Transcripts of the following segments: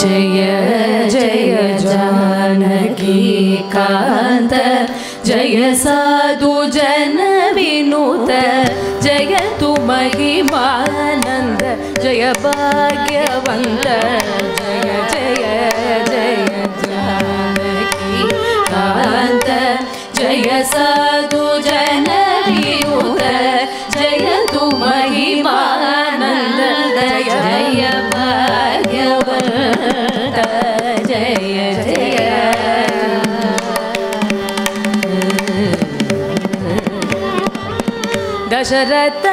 जय जय जानकी कांत जय साधु जन विनुत जय तु महिमानंद जय भाग्यवंत जय जय जय जानकी कांत जय साधु जन विनुत जय तु महिमानंद जय जय भाग्यवंत जय जय दशरथ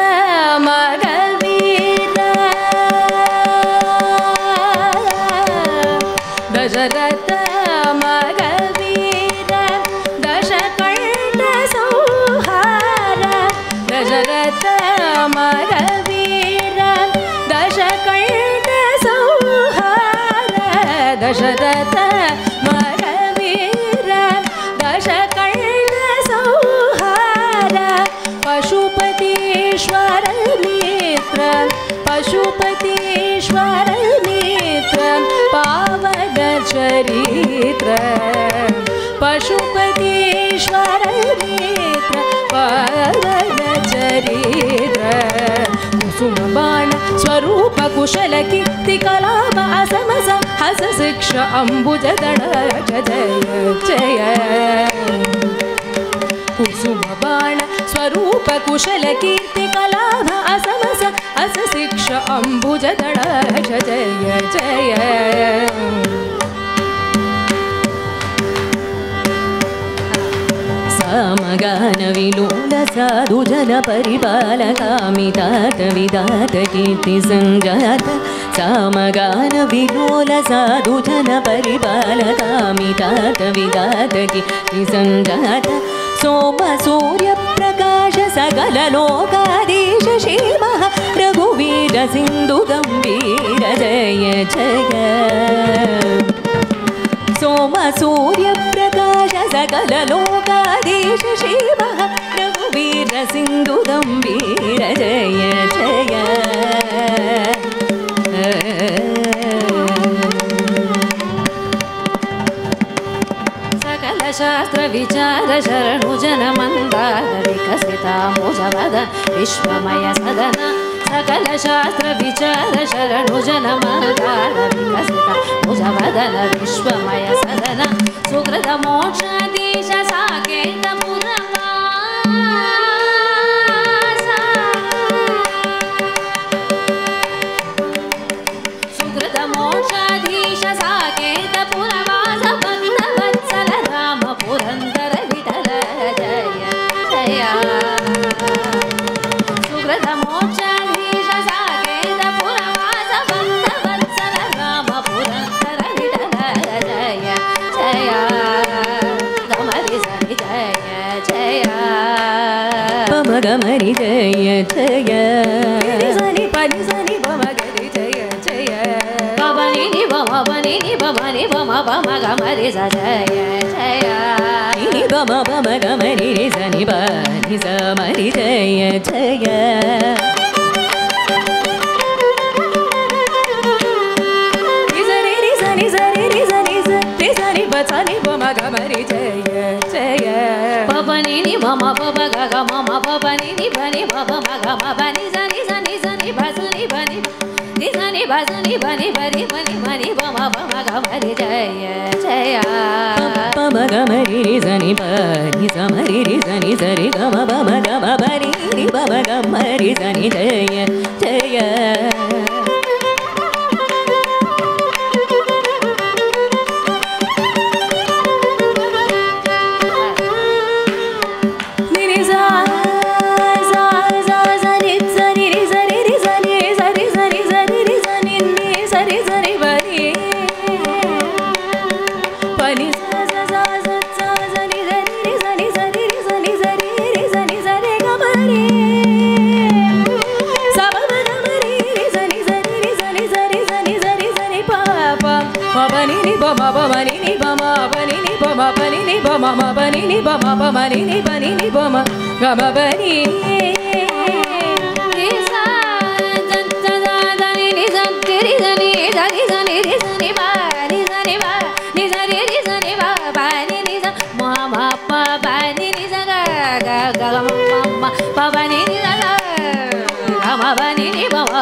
मगवीर दशरथ मगवीर दशकंठ संहार दशरथ मगवीर दशकंठ संहार दशरथ मगवीर दशकंठ संहार पशुपतीश्वर मित्र पशुपतीश्वर मित्र पावन चरित्र पशुपतीश्वर मित्र पावन चरित्र कुसुम बाण स्वरूप कुशल कीर्ति कलाम असमस हस शिक्ष अंबुज दड़ जय जय कुसुम बाण स्वरूप कुशल कीर्ति कलाभ असमस अस शिक्ष अंबुज दड़ जय जय सामगान विलोल साधु जन परिपालकामितात विदात कीर्ति संजात सामगान विलोल साधु जन परिपालकामितात विदात कीर्ति संजात सोम सूर्य प्रकाश सकल लोकाधीश शिवः रघुवीर सिंधु गंभीर जय जय सोम सूर्य प्रकाश सकल लोकाधीश शिवः रघुवीर सिंधु गंभीर जय जय शास्त्र विचार शरणु जन मंदार विकसिता मुझवद विश्वमय सदन सकल शास्त्र विचार शरणु जन मंदार विकसिता मुझवदन विश्वमय सदन सुकृत मोक्षाधीश साकेत पुरवासा सुकृत मोक्षाधीश साकेत पुरवासा पुरंदर विठल जय जय सुकृत मोक्षाधीश साकेत पुरवास बंद वत्सल राम पुरंदर विठल जय जय गमरि सरि जय जय पम गमरि जय जय सनि पनि सनि पम गरि जय जय पवनि नि पम पनि नि पमनि पम पम गमरि जय जय नि पम पम गमरि सनि पनि समरि जय जय नि सनि सनि सनि पनि पम गमरि जय जय पवनि नि पम पम ग मम पवनि नि पनि पम ग म पनि सनि सनि सनि भसनि पनि नि सनि भसनि पनि परि पनि पनि पम पम गमरि जय जय पम गमरि सनि पनि समरि सनि सरि गम पम गम परि नि पम गमरि सनि जय जय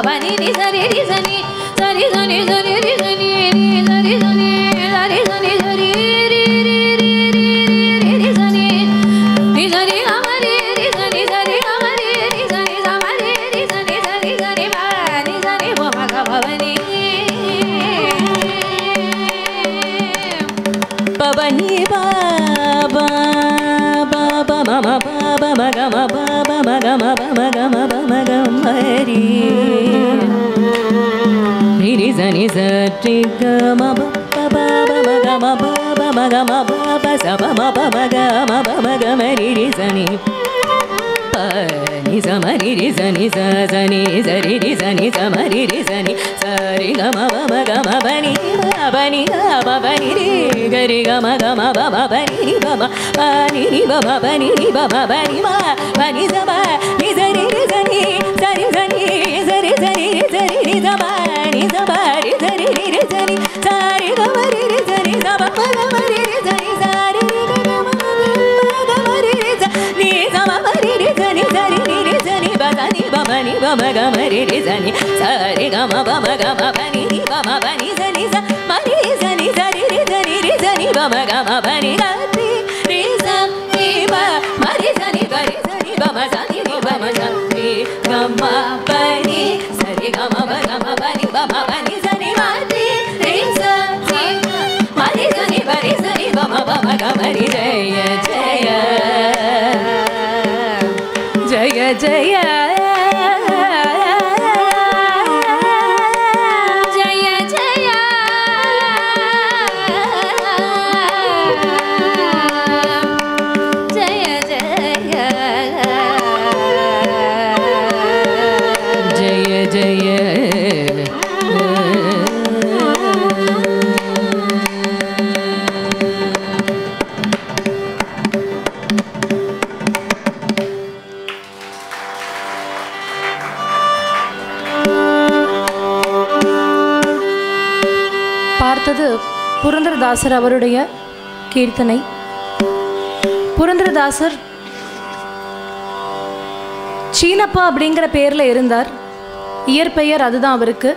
ni ni sa ri ri sa ni sa ri sa ni sa ri ri sa ni ni sa ri sa ni sa ri sa ni sa ri ri ri ri ri ri sa ni ni sa ri ga ma ri ri sa ni sa ri ga ma ri ri sa ni sa ma ri ri sa ni sa ri sa ni ba ni sa ni ba ma ga ba ni ba ba ni ba ba ba ba ma ma ba ba ma ga ma ba ba ma ga ma ba ma ga ma ba ma ga ma ri ri ri sa ni sa ri ga ma ba ba ba ma ga ma ba ba ma ga ma ba ba sa ba ma ga ma ri ri sa ni pa ni sa ma ri ri sa ni sa sa ni sa ri ri sa ni sa ma ri ri sa ni sa ri ga ma ba ni ga ba ni ri ga ri ga ma ba ni ri ba ni ri ba ni ri ba ni ma ba ni sa ni sa ri ri sa ni sa ri sa ni sa ri sa ni sa ri ri sa ni sa ri sa ri ri sa ni sa ri ga ma ri ri sa ni sa ga ma ri ri sa ni sa ri ri ga ma ri ri sa ni sa ma ri ri sa ni sa ri ri sa ni ba ni ba ma ni ba ma ga ma ri ri sa ni sa ri ga ma ba ni ri ba ni sa ni sa ma ri sa ni sa ri ri sa ni ba ma ga ma ba ni ga ri ri sa ni ba ma ri sa ni ba ma sa ni ba ma sa ri ga ma ba ni sa ri ga ma ba ni ba ni sa ni ma ri ri sa ni ma ri sa ni ba ma ga ma ri jaya jaya jaya jaya Purandaradasar அவருடைய கீர்த்தனை. புரந்தரதாசர் சீனப்பா அப்படிங்கிற பேரில் இருந்தார். இயற்பெயர் அதுதான் அவருக்கு.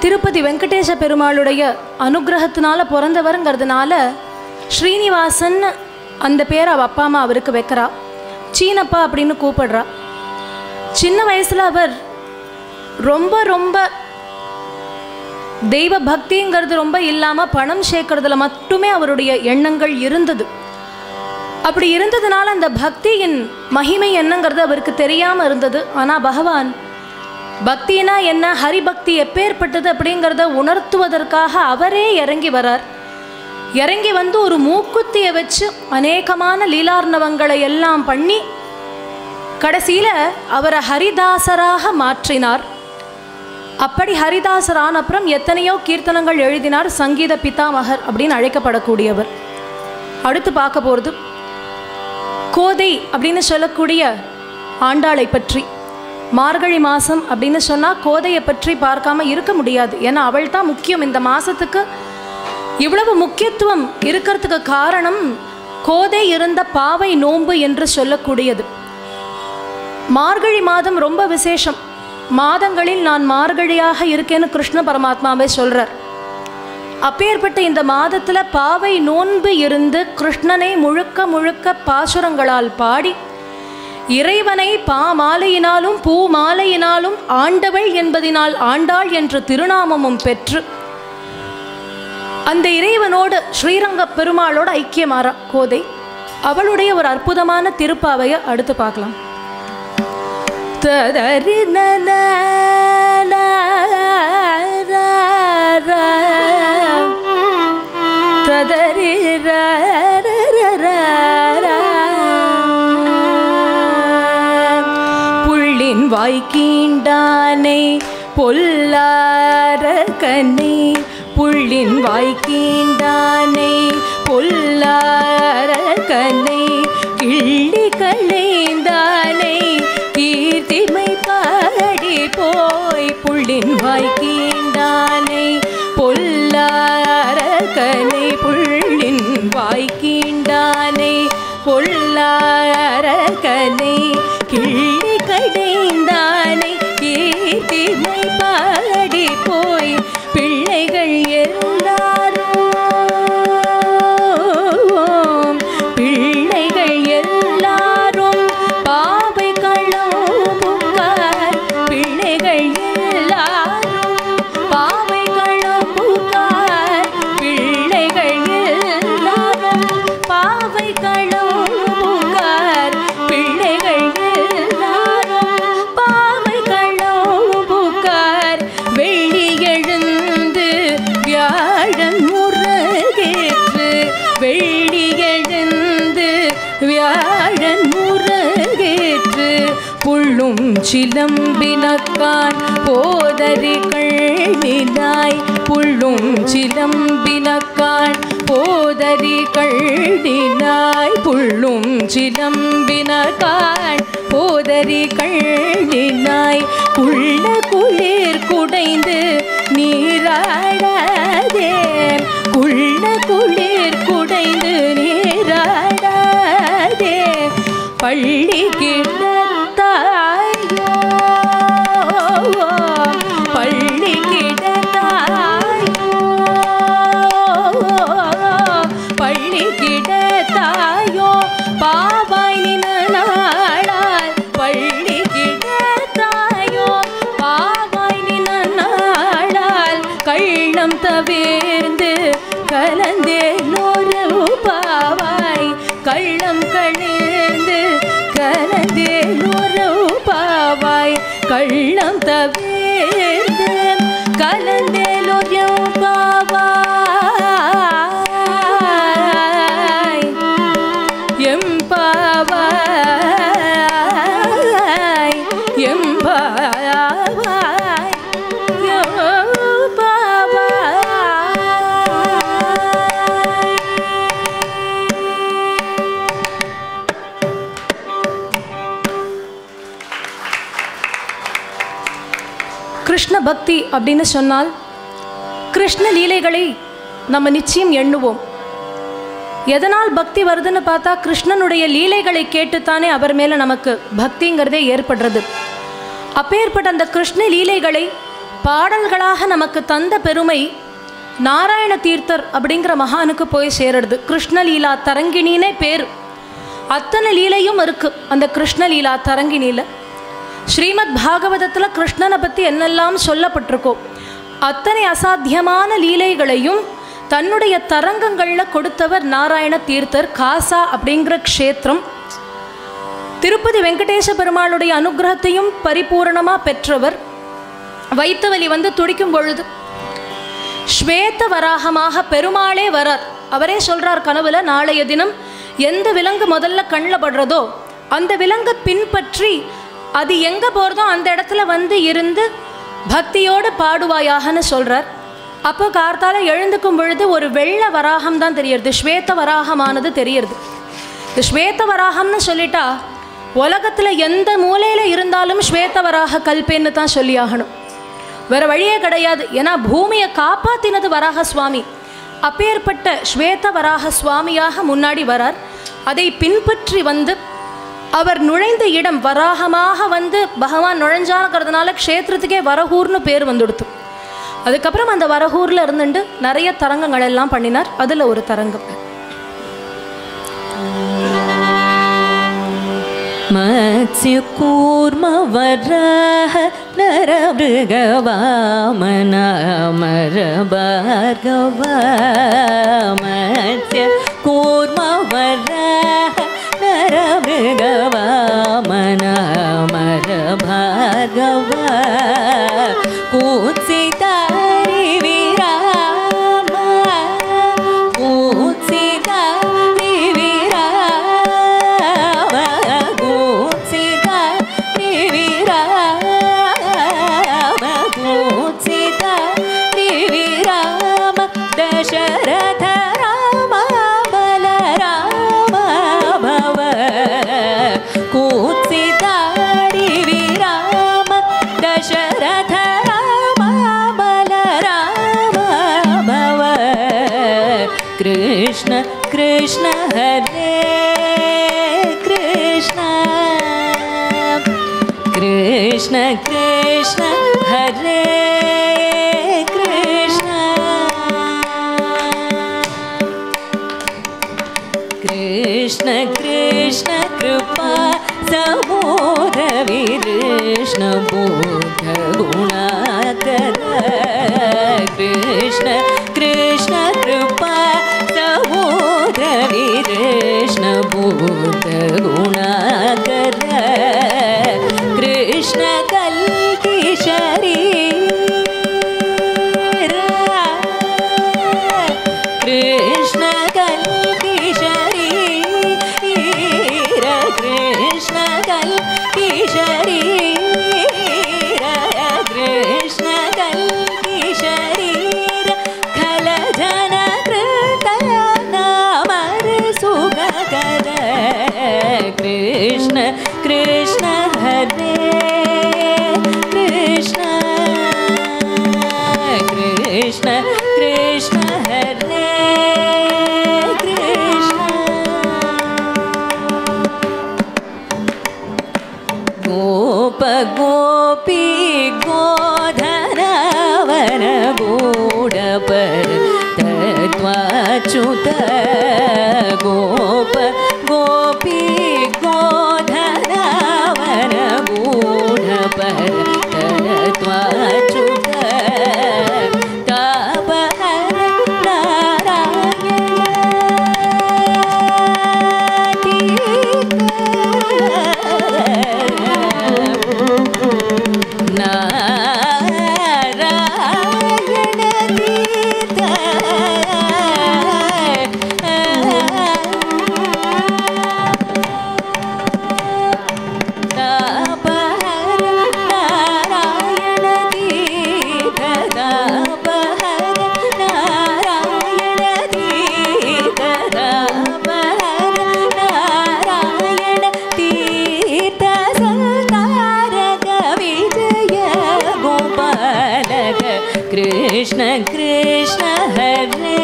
திருப்பதி வெங்கடேச பெருமாளுடைய அனுகிரகத்தினால பிறந்தவருங்கிறதுனால ஸ்ரீனிவாசன் அந்த பேர் அவ அப்பா அம்மா அவருக்கு வைக்கிறா. சீனப்பா அப்படின்னு கூப்பிடுறா. சின்ன வயசில் அவர் ரொம்ப ரொம்ப தெய்வ பக்திங்கிறது ரொம்ப இல்லாமல் பணம் சேர்க்கறதுல மட்டுமே அவருடைய எண்ணங்கள் இருந்தது. அப்படி இருந்ததுனால அந்த பக்தியின் மகிமை என்னங்கிறது அவருக்கு தெரியாமல் இருந்தது. ஆனால் பகவான் பக்தினா என்ன, ஹரிபக்தி எப்பேற்பட்டது அப்படிங்கிறத உணர்த்துவதற்காக அவரே இறங்கி வரார். இறங்கி வந்து ஒரு மூக்குத்தியை வச்சு அநேகமான லீலார்ணவங்களை எல்லாம் பண்ணி கடைசியில் அவரை ஹரிதாசராக மாற்றினார். அப்படி ஹரிதாசரான அப்புறம் எத்தனையோ கீர்த்தனங்கள் எழுதினார். சங்கீத பிதாமகர் அப்படின்னு அழைக்கப்படக்கூடியவர். அடுத்து பார்க்க போகிறது கோதை அப்படின்னு சொல்லக்கூடிய ஆண்டாளை பற்றி. மார்கழி மாதம் அப்படின்னு சொன்னால் கோதையை பற்றி பார்க்காம இருக்க முடியாது. ஏன்னா அவள் தான் முக்கியம். இந்த மாதத்துக்கு இவ்வளவு முக்கியத்துவம் இருக்கிறதுக்கு காரணம் கோதை இருந்த பாவை நோன்பு என்று சொல்லக்கூடியது. மார்கழி மாதம் ரொம்ப விசேஷம். மாதங்களில் நான் மார்கழியாக இருக்கேன்னு கிருஷ்ண பரமாத்மாவே சொல்கிறார். அப்பேற்பட்ட இந்த மாதத்தில் பாவை நோன்பு இருந்து கிருஷ்ணனை முழுக்க முழுக்க பாசுரங்களால் பாடி இறைவனை மாலையினாலும் பூ மாலையினாலும் ஆண்டவள் என்பதினால் ஆண்டாள் என்ற திருநாமமும் பெற்று அந்த இறைவனோடு ஸ்ரீரங்க பெருமாளோடு ஐக்கியமாறா கோதை. அவளுடைய ஒரு அற்புதமான திருப்பாவையை அடுத்து பார்க்கலாம். ததரி நன ததரி புள்ளின் வாய்க்கீண்டானை பொல்லார கண்ணை புள்ளின் வாய்க்கீண்டானை பொல்லார கண்ணை கிள்ளி களைந்தானை கீர்த்திமை பாடி போய் புள்ளின் வாய்க்கீண்டானை பொல்லார கனை புள்ளின் வாய்க்கீண்டானை பொல்லார கனை கிள்ளி கடைந்தானை கீர்த்தி சிலம்பினக்கான் போதரி கள்ளினாய் புள்ளும் சிலம்பினக்கான் போதரி கள்ளினாய் புள்ளும் சிலம்பினக்கான் போதரி கள்ளினாய் உள்ள குளிர் குடைந்து நீராடாதே உள்ள குளிர் குடைந்து நீராடாதே பள்ளி கிடத்தாயோ பள்ளி கிடத்தாயோ பள்ளி கிடத்தாயோ பாவாய் நின்னாளால் பள்ளி கிடத்தாயோ பாவாய் நின்னாளால் கள்ளம் தவிர்ந்து கலந்தேனொரு பாவாய் கள்ளம் கணிந்து கலந்தேனொரு பாவாய் கள்ளம் தவிர்ந்து கலந்தேனொரு பாவாய் எம்பாவாய் எம்பாவாய் கிருஷ்ண பக்தி அப்படின்னு சொன்னால் கிருஷ்ண லீலைகளை நம்ம நிச்சயம் எண்ணுவோம். எதனால் பக்தி வருதுன்னு பார்த்தா கிருஷ்ணனுடைய லீலைகளை கேட்டுத்தானே அவர் மேலே நமக்கு பக்திங்கிறதே ஏற்படுறது. அப்பேற்பட்ட அந்த கிருஷ்ண லீலைகளை பாடல்களாக நமக்கு தந்த பெருமை நாராயண தீர்த்தர் அப்படிங்கிற மகானுக்கு போய் சேருறது. கிருஷ்ணலீலா தரங்கிணினே பேர். அத்தனை லீலையும் இருக்கு அந்த கிருஷ்ணலீலா தரங்கிணியில். ஸ்ரீமத் பாகவதத்தில் கிருஷ்ணனை பற்றி என்னெல்லாம் சொல்லப்பட்டிருக்கோ அத்தனை அசாத்தியமான லீலைகளையும் தன்னுடைய தரங்கங்களில் கொடுத்தவர் நாராயண தீர்த்தர். காசா அப்படிங்கிற க்ஷேத்திரம் திருப்பதி வெங்கடேச பெருமாளுடைய அனுகிரகத்தையும் பரிபூரணமாக பெற்றவர். வைத்த வலி வந்து துடிக்கும் பொழுது ஸ்வேத வராகமாக பெருமாளே வரார். அவரே சொல்கிறார் கனவுல, நாளைய தினம் எந்த விலங்கு முதல்ல கண்ணில் படுறதோ அந்த விலங்கை பின்பற்றி அது எங்கே போகிறதோ அந்த இடத்துல வந்து இருந்து பக்தியோடு பாடுவாயாகன்னு சொல்கிறார். அப்போ கார்த்தால எழுந்துக்கும் பொழுது ஒரு வெள்ளை வராகம் தான் தெரியறது, ஸ்வேத வராகமானது தெரியறது. இந்த ஸ்வேத வராகம்னு சொல்லிட்டா உலகத்தில் எந்த மூலையில் இருந்தாலும் ஸ்வேத வராக கல்பேன்னு தான் சொல்லி ஆகணும், வேறு வழியே கிடையாது. ஏன்னா பூமியை காப்பாற்றினது வராக சுவாமி. அப்பேற்பட்ட ஸ்வேத வராக சுவாமியாக முன்னாடி வரார். அதை பின்பற்றி வந்து அவர் நுழைந்த இடம் வராகமாக வந்து பகவான் நுழைஞ்சாங்கிறதுனால க்ஷேத்திரத்துக்கே வரகூர்னு பேர் வந்துடுத்து. அதுக்கப்புறம் அந்த வரகூரில் இருந்துட்டு நிறைய தரங்கங்கள் எல்லாம் பண்ணினார். அதில் ஒரு தரங்கம் மத்ஸ்ய கூர்ம வராஹ நரமிருகவாமன அமர பார்கவ மத்ஸ்ய கூர்ம வராஹ நரமிருகவாமன அமர பார்கவ கூத்சிதாரி விராம கூத்சிதாரி விராம கூத்சிதாரி விராம கூத்சிதாரி விராம தசரத ராம பலராம பவ கூத்சிதாரி விராம தசரத कृष्ण कृष्ण हरे कृष्ण कृष्ण कृष्ण हरे कृष्ण कृष्ण कृष्ण कृपा समुद्र विकृष्ण बुद्ध गुणाकर कृष्ण कृष्ण कृपा समुद्र विकृष्ण बुद्ध गुणाकर कृष्ण कल्की शरीर कृष्ण कल्की शरीर कृष्ण कल्की शरीर कृष्ण हरे कृष्ण गोप गोपी गोधनवन गूढपर तत्त्वाच्युत गोप गोपी गोधनवन गूढपर तत्त्वाच्युत तापहर कृष्ण कृष्ण हरे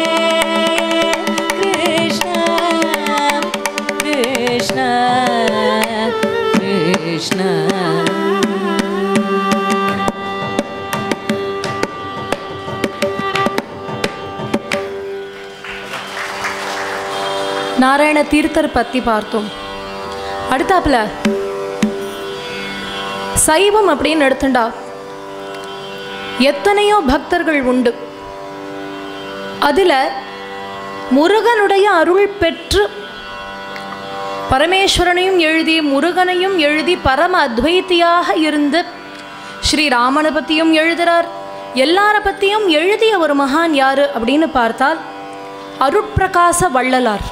कृष्ण कृष्ण कृष्ण நாராயண தீர்த்தர் பற்றி பார்த்தோம். அடுத்தாப்புல சைவம் அப்படின்னு எடுத்துண்டா எத்தனையோ பக்தர்கள் உண்டு. அதில் முருகனுடைய அருள் பெற்று பரமேஸ்வரனையும் எழுதி முருகனையும் எழுதி பரம அத்வைத்தியாக இருந்து ஸ்ரீராமனை பற்றியும் எழுதுகிறார். எல்லார பற்றியும் எழுதிய ஒரு மகான் யாரு அப்படின்னு பார்த்தால் அருட்பிரகாச வள்ளலார்.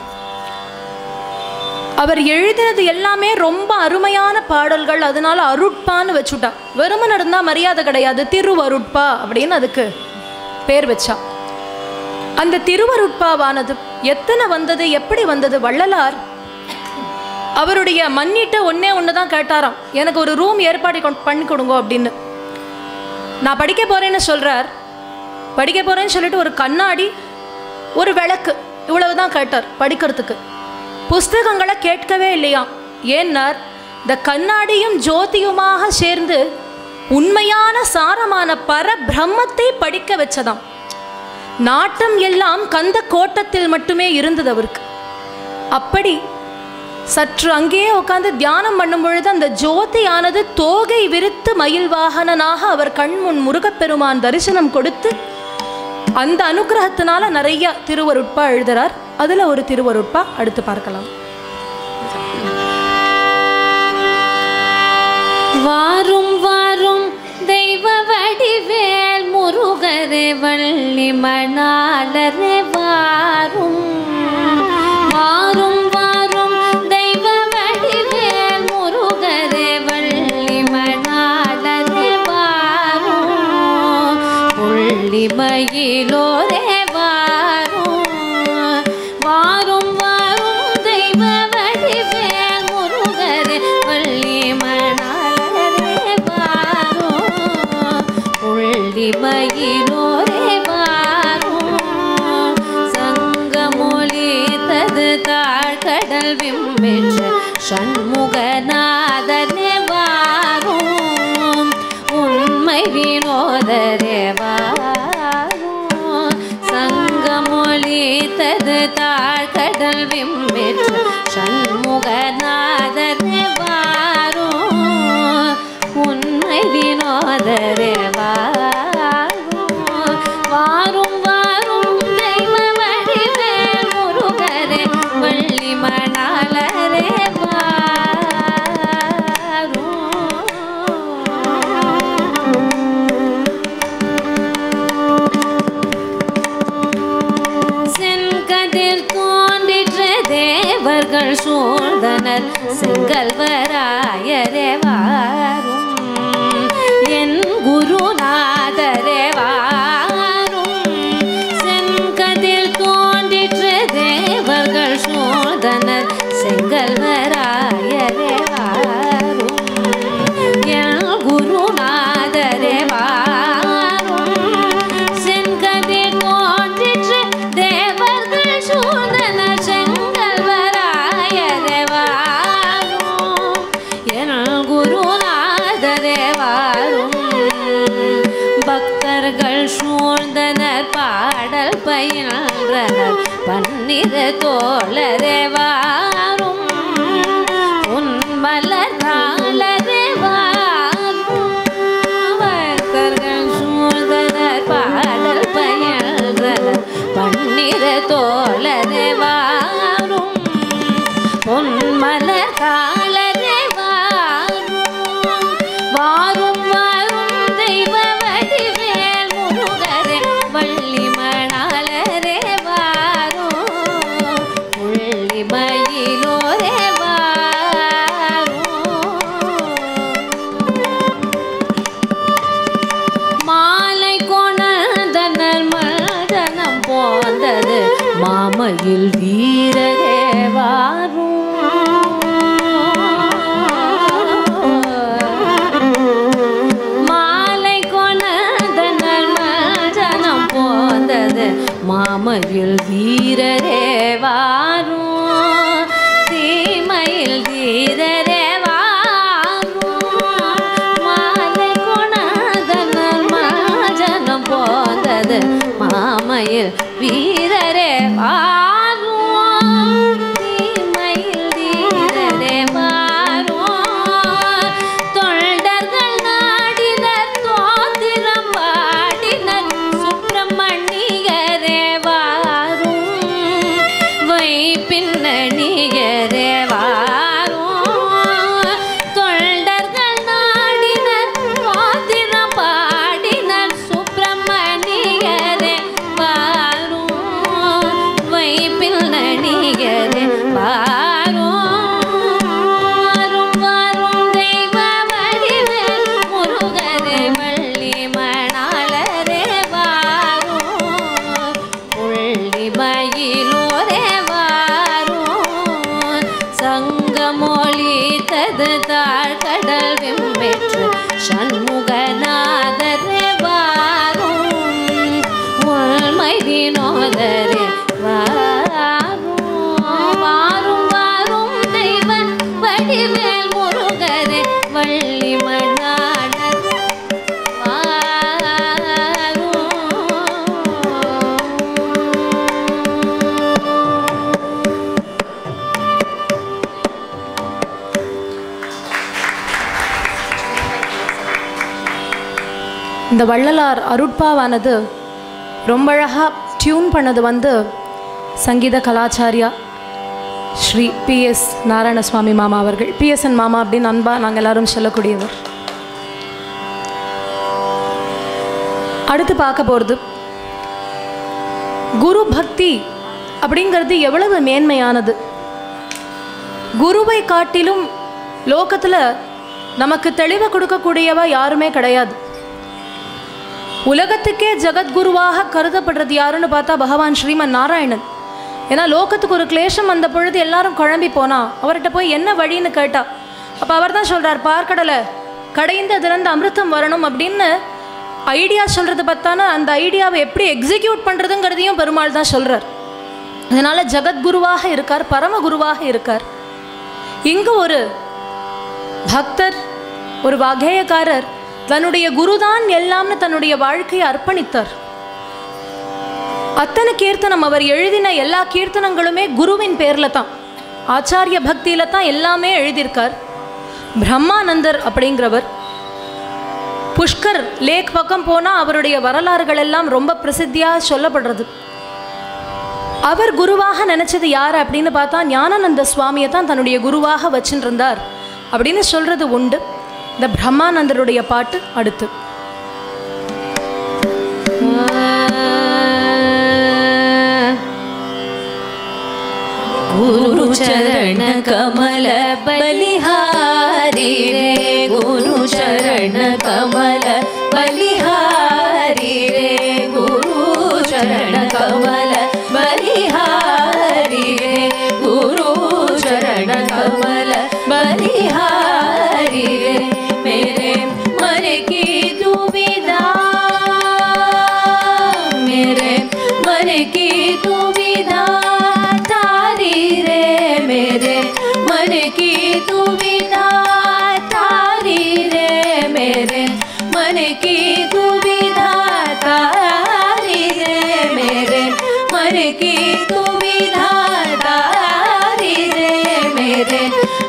அவர் எழுதினது எல்லாமே ரொம்ப அருமையான பாடல்கள். அதனால அருட்பான்னு வச்சுட்டா. வெறுமன் இருந்தால் மரியாதை கிடையாது, திருவருட்பா அப்படின்னு அதுக்கு பேர் வச்சா. அந்த திருவருட்பாவானது எத்தனை வந்தது, எப்படி வந்தது? வள்ளலார் அவருடைய மன்னிட்ட ஒன்று தான் கேட்டாராம், எனக்கு ஒரு ரூம் ஏற்பாடு பண்ணி கொடுங்க அப்படின்னு. நான் படிக்க போகிறேன்னு சொல்கிறார். படிக்க போகிறேன்னு சொல்லிட்டு ஒரு கண்ணாடி, ஒரு விளக்கு, இவ்வளவு தான் கேட்டார் படிக்கிறதுக்கு. புஸ்தகங்களை கேட்கவே இல்லையா. ஏன்னார், இந்த கண்ணாடியும் ஜோதியுமாக சேர்ந்து உண்மையான சாரமான பரபிரம்மத்தை படிக்க வச்சதாம். நாட்டம் எல்லாம் கந்த கோட்டத்தில் மட்டுமே இருந்தது அவருக்கு. அப்படி சற்று அங்கேயே உட்காந்து தியானம் பண்ணும் பொழுது அந்த ஜோதியானது தோகை விரித்து மயில் வாகனனாக அவர் கண்முன் முருகப்பெருமான் தரிசனம் கொடுத்து அந்த அனுகிரகத்தினால நிறைய திருவருட்பா எழுதுறார். அதில் ஒரு திருவருட்பா அடுத்து பார்க்கலாம். வாரும் வாரும் தெய்வ வடிவேல் முருகரே வள்ளி மணாளரே வாரும். வாரும் வாரும் தெய்வ வடிவேல் முருகரே வள்ளி மணாளரே வாரும். புள்ளி மயிலோரே வாரும். வாரும் வாரும் தெய்வ வடிவேல் முருகரே வள்ளி மணாளரே வாரும். புள்ளி மயிலோரே வாரும். சங்கமொலித்தது தாழ்கடல் விம்மென்ற சண்முகநாதரே வாரும். உண்மை வினோதரே வாரும். சங்கமொலித்தது தாழ்கடல் விம்மென்ற சண்முகநாதரே வாரும். உண்மை வினோதரே வாரும். வாரும் வாரும் தெய்வ வடிவேல் முருகரே வள்ளி மணாளரே வாரும். செங்கதிர் தோன்றிற்ற தேவர்கள் சூழ்ந்தனர் செங்கல்வராயரே வாரும். என் குருநாதரே வாரும். செங்கதிர் தோன்றிற்ற தேவர்கள் சூழ்ந்தனர் செங்கல்வராயரே வாரும். என் குருநாதரே வாரும். செங்கதிர் பயின்றனர் பன்னிர தோழரே வாரும் உன்மலர் தாளரே வாரும் பக்தர்கள் சூழ்ந்தனர் பாடல் பயின்றனர் பன்னிர தோழரே வாரும் உன்மலர் தாளரே வாரும் வாரும் தெய்வ வடிவேல் முருகரே வள்ளி மணாளரே வாரும் புள்ளி மயிலோரே வாரும் மாலை கொணர்ந்தனர் மதனம் போந்தது மாமையில் வீரரே வாரும் மாமையில் வீரரே வாரும் தீமையில் வீரரே வாரும் மாலை கொணதனர் மாஜனம் போந்தது மாமையில் வீரரே வாரும் தீமையில் வீரரே வாரும் தொண்டர்கள் நாடினர் தோத்திரம் பாடினர் சுப்பிரமணியரே பின்னணியரே வாரும் தொண்டர்கள் நாடினர் மோதிரம் பாடினர் சுப்பிரமணியரே வாரும் வை பின்னணியரே வாரும் வாரும் தெய்வ வடிவேல் முருகரே வள்ளி மணாளரே வாரும் புள்ளி மயிலோரே சங்கமொழித்தது தாழ்கடல் விம்மெற்று சண்முகநாதரே வாரும் உள்மை வினோதரே வாரும் வாரும் வாரும் தெய்வ வடிவேல் முருகரே வள்ளி மணாளரே இந்த வள்ளலார் அருட்பாவானது ரொம்ப அழகாக டியூன் பண்ணது சங்கீத கலாச்சாரியா ஸ்ரீ PS நாராயணசுவாமி மாமா அவர்கள். PSN மாமா அப்படின்னு அன்பா நாங்கள் எல்லாரும் சொல்லக்கூடியவர். அடுத்து பார்க்க போகிறது குரு பக்தி அப்படிங்கிறது எவ்வளவு மேன்மையானது. குருவை காட்டிலும் லோகத்தில் நமக்கு தெளிவை கொடுக்கக்கூடியவ யாருமே கிடையாது. உலகத்துக்கே ஜகத்குருவாக கருதப்படுறது யாருன்னு பார்த்தா பகவான் ஸ்ரீமன் நாராயணன். ஏன்னா லோகத்துக்கு ஒரு கிளேஷம் வந்த பொழுது எல்லாரும் குழம்பி போனா அவர்கிட்ட போய் என்ன வழின்னு கேட்டா அப்போ அவர் தான் சொல்கிறார், பார்க்கடலை கடைந்து அதிலிருந்து அமிர்தம் வரணும் அப்படின்னு ஐடியா சொல்கிறது பார்த்தானா அந்த ஐடியாவை எப்படி எக்ஸிக்யூட் பண்ணுறதுங்கிறதையும் பெருமாள் தான் சொல்கிறார். அதனால் ஜகத்குருவாக இருக்கார், பரமகுருவாக இருக்கார். இங்கு ஒரு பக்தர், ஒரு வாகேயக்காரர் தன்னுடைய குருதான் எல்லாம்னு தன்னுடைய வாழ்க்கையை அர்ப்பணித்தார். அத்தனை கீர்த்தனம் அவர் எழுதின எல்லா கீர்த்தனங்களுமே குருவின் பேரில் தான், ஆச்சாரிய பக்தியில் தான் எல்லாமே எழுதியிருக்கார். பிரம்மானந்தர் அப்படிங்கிறவர் புஷ்கர் லேக் பக்கம் போனால் அவருடைய வரலாறுகள் எல்லாம் ரொம்ப பிரசித்தியாக சொல்லப்படுறது. அவர் குருவாக நினச்சது யார் அப்படின்னு பார்த்தா ஞானானந்த சுவாமியை தான் தன்னுடைய குருவாக வச்சுட்டு இருந்தார் அப்படின்னு சொல்கிறது உண்டு. இந்த பிரம்மானந்தருடைய பாட்டு அடுத்து. गुरु चरण कमल बलिहारी रे, गुरु चरण कमल बलिहारी रे, गुरु चरण कमल बलिहारी रे, गुरु चरण कमल बलिहारी रे, मेरे मन की दुविधा, मेरे मन की दुविधा मेरे मन की दुविधा तारी रे, मेरे मन की दुविधा तारी रे, मेरे मन की तू विधातारी रे मेरे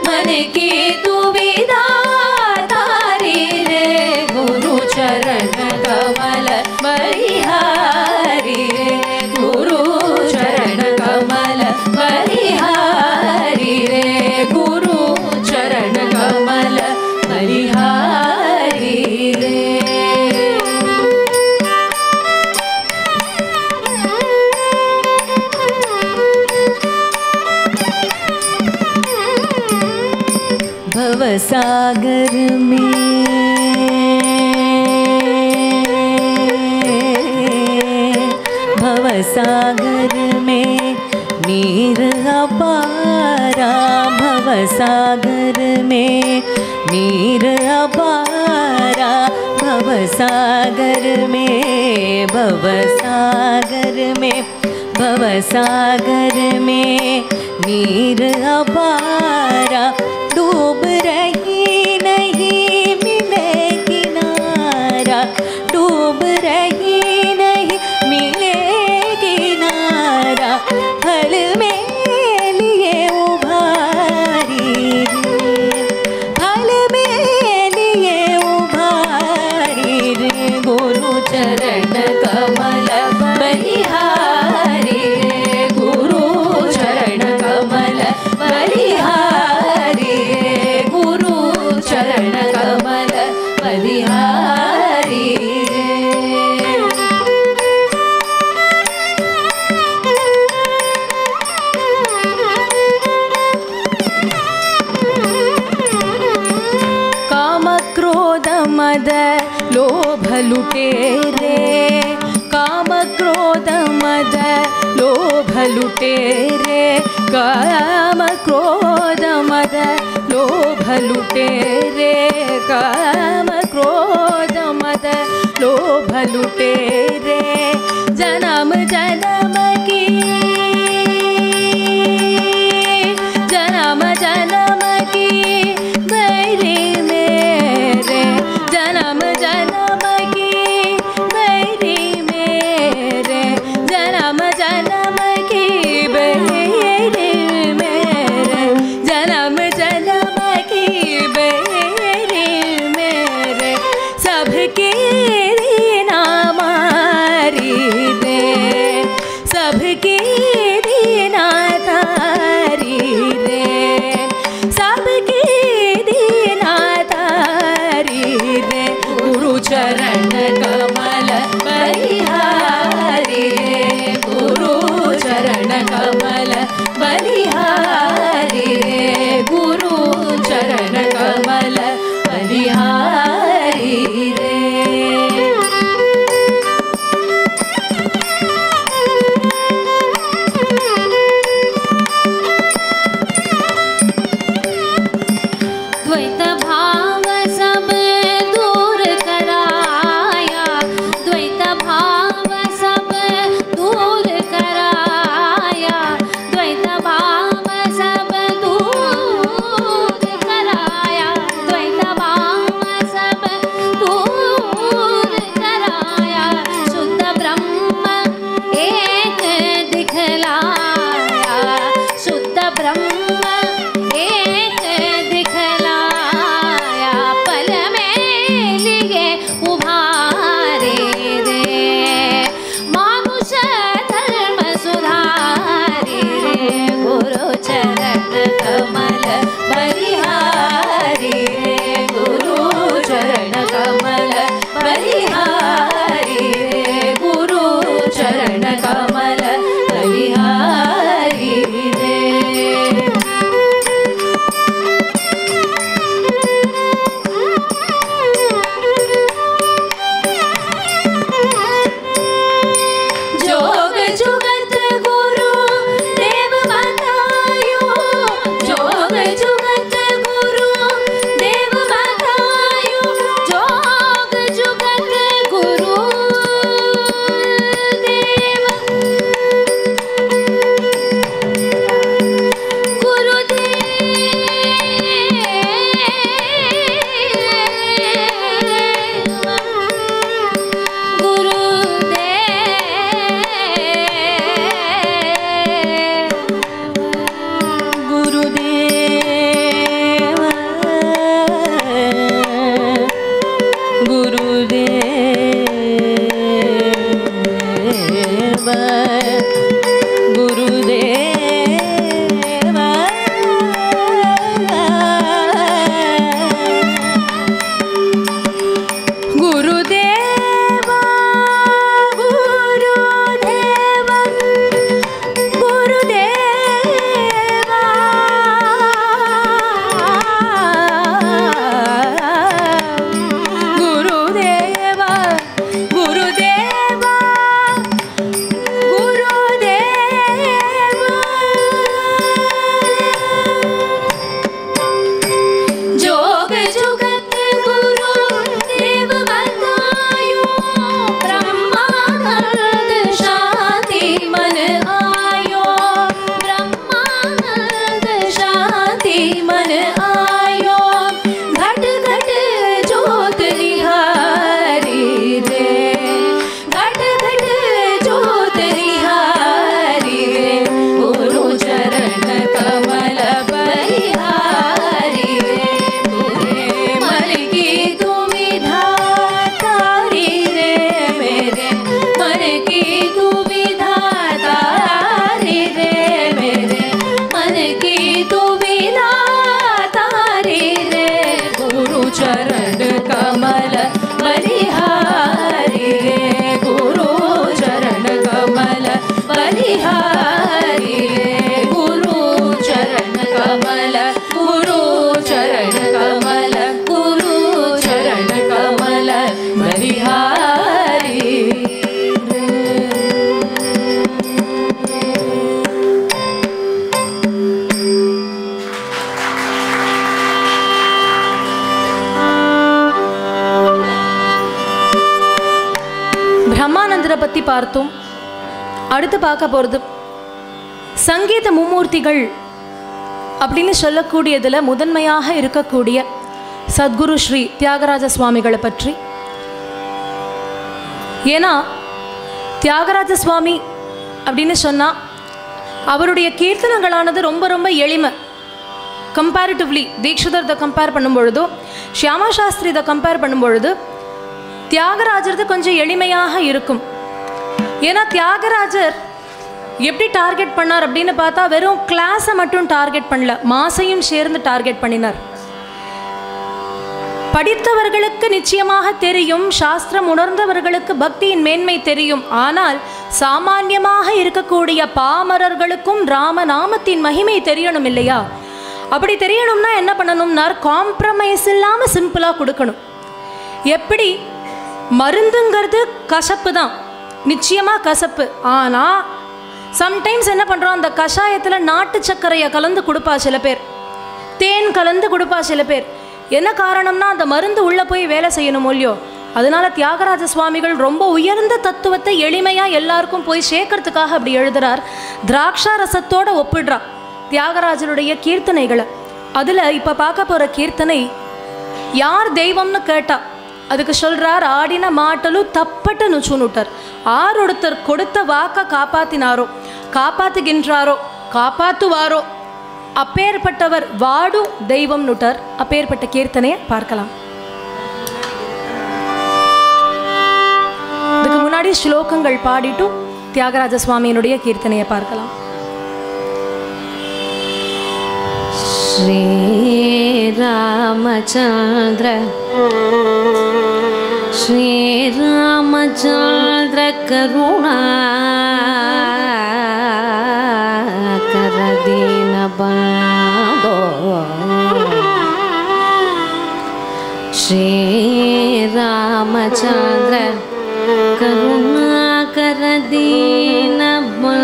मन की तू विधातारी रे गुरु चरण कमल बलिहारी रे गुरु चरण कमल बलिहारी रे गुरु चरण कमल बलिहारी रे भवसागर में भवसागर में नीर अपारा भवसागर में नीर अपारा भवसागर में भवसागर में भवसागर में नीर अपारा डूब रही नहीं मिले किनारा डूब रही नहीं मिले किनारा फल में लिए उभारी रे फल में लिए उभारी रे गुरु चरण कमल बलिहारी रे गुरु चरण कमल बलिहारी गुरु चरण कमल बलिहारी काम क्रोध मद लोभ लुटेरे काम क्रोध मद लोभ लुटेरे काम क्रोध मद लोभ लुटेरे काम क्रोध मद लोभ लुटेरे जन्म जन्म की जन्म जन्म की मेरे मेरे जन्म जन्म की मेरे मेरे जन्म जन्म की मेरे मेरे जन्म जन्म की मेरे मेरे सबके नामारी दे सबके दीनातारी रे सबके दीनातारी रे गुरु चरण कमल बलिहारी रे गुरु चरण कमल बलिहारी रे गुरु चरण कमल बलिहारी रे द्वैत भाव सब दूर कराया द्वैत भाव सब दूर कराया द्वैत भाव सब दूर कराया द्वैत भाव सब दूर कराया शुद्ध ब्रह्म एक दिखलाया शुद्ध ब्रह्म एक दिखलाया पल में लिए उभारे रे मानुष धर्म सुधारे रे गुरु चरण कमल बलिहारी रे गुरु चरण कमल बलिहारी रे गुरु चरण कमल बलिहारी रे जोग जुगत गुरु देव बतायो जोग जुगत गुरु देव बतायो जोग जुगत गुरु देव गुरुदेव பார்த்தோம். அடுத்து பார்க்க போகிறது சங்கீத மும்மூர்த்திகள் அப்படின்னு சொல்லக்கூடியதில் முதன்மையாக இருக்கக்கூடிய சத்குரு ஸ்ரீ தியாகராஜ சுவாமிகளை பற்றி. ஏன்னா தியாகராஜ சுவாமி அப்படின்னு சொன்னால் அவருடைய கீர்த்தனங்களானது ரொம்ப ரொம்ப எளிமை. கம்பேரிட்டிவ்லி தீக்ஷிதர் கம்பேர் பண்ணும்பொழுதோ ஷியாமா சாஸ்திரி இதை கம்பேர் பண்ணும்பொழுது தியாகராஜர் கொஞ்சம் எளிமையாக இருக்கும். ஏன்னா தியாகராஜர் எப்படி டார்கெட் பண்ணார் அப்படின்னு பார்த்தா வெறும் கிளாஸை மட்டும் டார்கெட் பண்ணல, மாசையும் சேர்ந்து டார்கெட் பண்ணினார். படித்தவர்களுக்கு நிச்சயமாக தெரியும், சாஸ்திரம் உணர்ந்தவர்களுக்கு பக்தியின் மேன்மை தெரியும். ஆனால் சாமான்யமாக இருக்கக்கூடிய பாமரர்களுக்கும் ராமநாமத்தின் மகிமை தெரியணும் இல்லையா? அப்படி தெரியணும்னா என்ன பண்ணணும்னா காம்ப்ரமைஸ் இல்லாமல் சிம்பிளாக கொடுக்கணும். எப்படி மருந்துங்கிறது கசப்பு தான், நிச்சயமாக கசப்பு. ஆனால் சம்டைம்ஸ் என்ன பண்ணுறோம், அந்த கஷாயத்தில் நாட்டு சர்க்கரையை கலந்து கொடுப்பா சில பேர், தேன் கலந்து கொடுப்பா சில பேர். என்ன காரணம்னா அந்த மருந்து உள்ளே போய் வேலை செய்யணும் இல்லையோ. அதனால தியாகராஜ சுவாமிகள் ரொம்ப உயர்ந்த தத்துவத்தை எளிமையாக எல்லாருக்கும் போய் சேர்க்கறதுக்காக அப்படி எழுதுறார். திராட்சா ரசத்தோடு ஒப்பிடுறா தியாகராஜருடைய கீர்த்தனைகளை. அதில் இப்போ பார்க்க போகிற கீர்த்தனை யார் தெய்வம்னு கேட்டா அதுக்கு சொல்கிறார், ஆடின மாட்டலு தப்பட்டு நுச்சுனுட்டார். ஆரொருத்தர் கொடுத்த வாக்க காப்பாத்தினாரோ காப்பாத்துகின்றாரோ காப்பாற்றுவாரோ அப்பேற்பட்டவர் வாடு தெய்வம் நுட்டார். அப்பேற்பட்ட கீர்த்தனையை பார்க்கலாம். இதுக்கு முன்னாடி ஸ்லோகங்கள் பாடிட்டு தியாகராஜ சுவாமியினுடைய கீர்த்தனையை பார்க்கலாம். ஸ்ரீ ராமச்சந்திர ஸ்ரீ ராமச்சந்திர கருணா கரதீன பாதோ ஸ்ரீ ராமச்சந்திர கருணா கரதீன பாதோ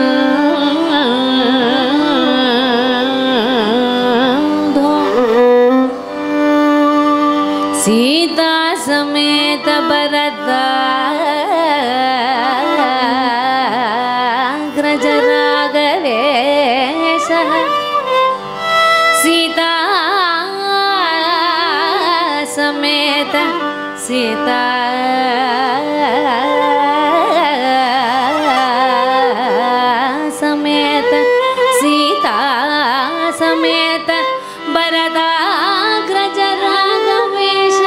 सीता समेत भरद्वाज राघवेश सीता समेत सीता समेत सीता समेत भरद्वाज राघवेश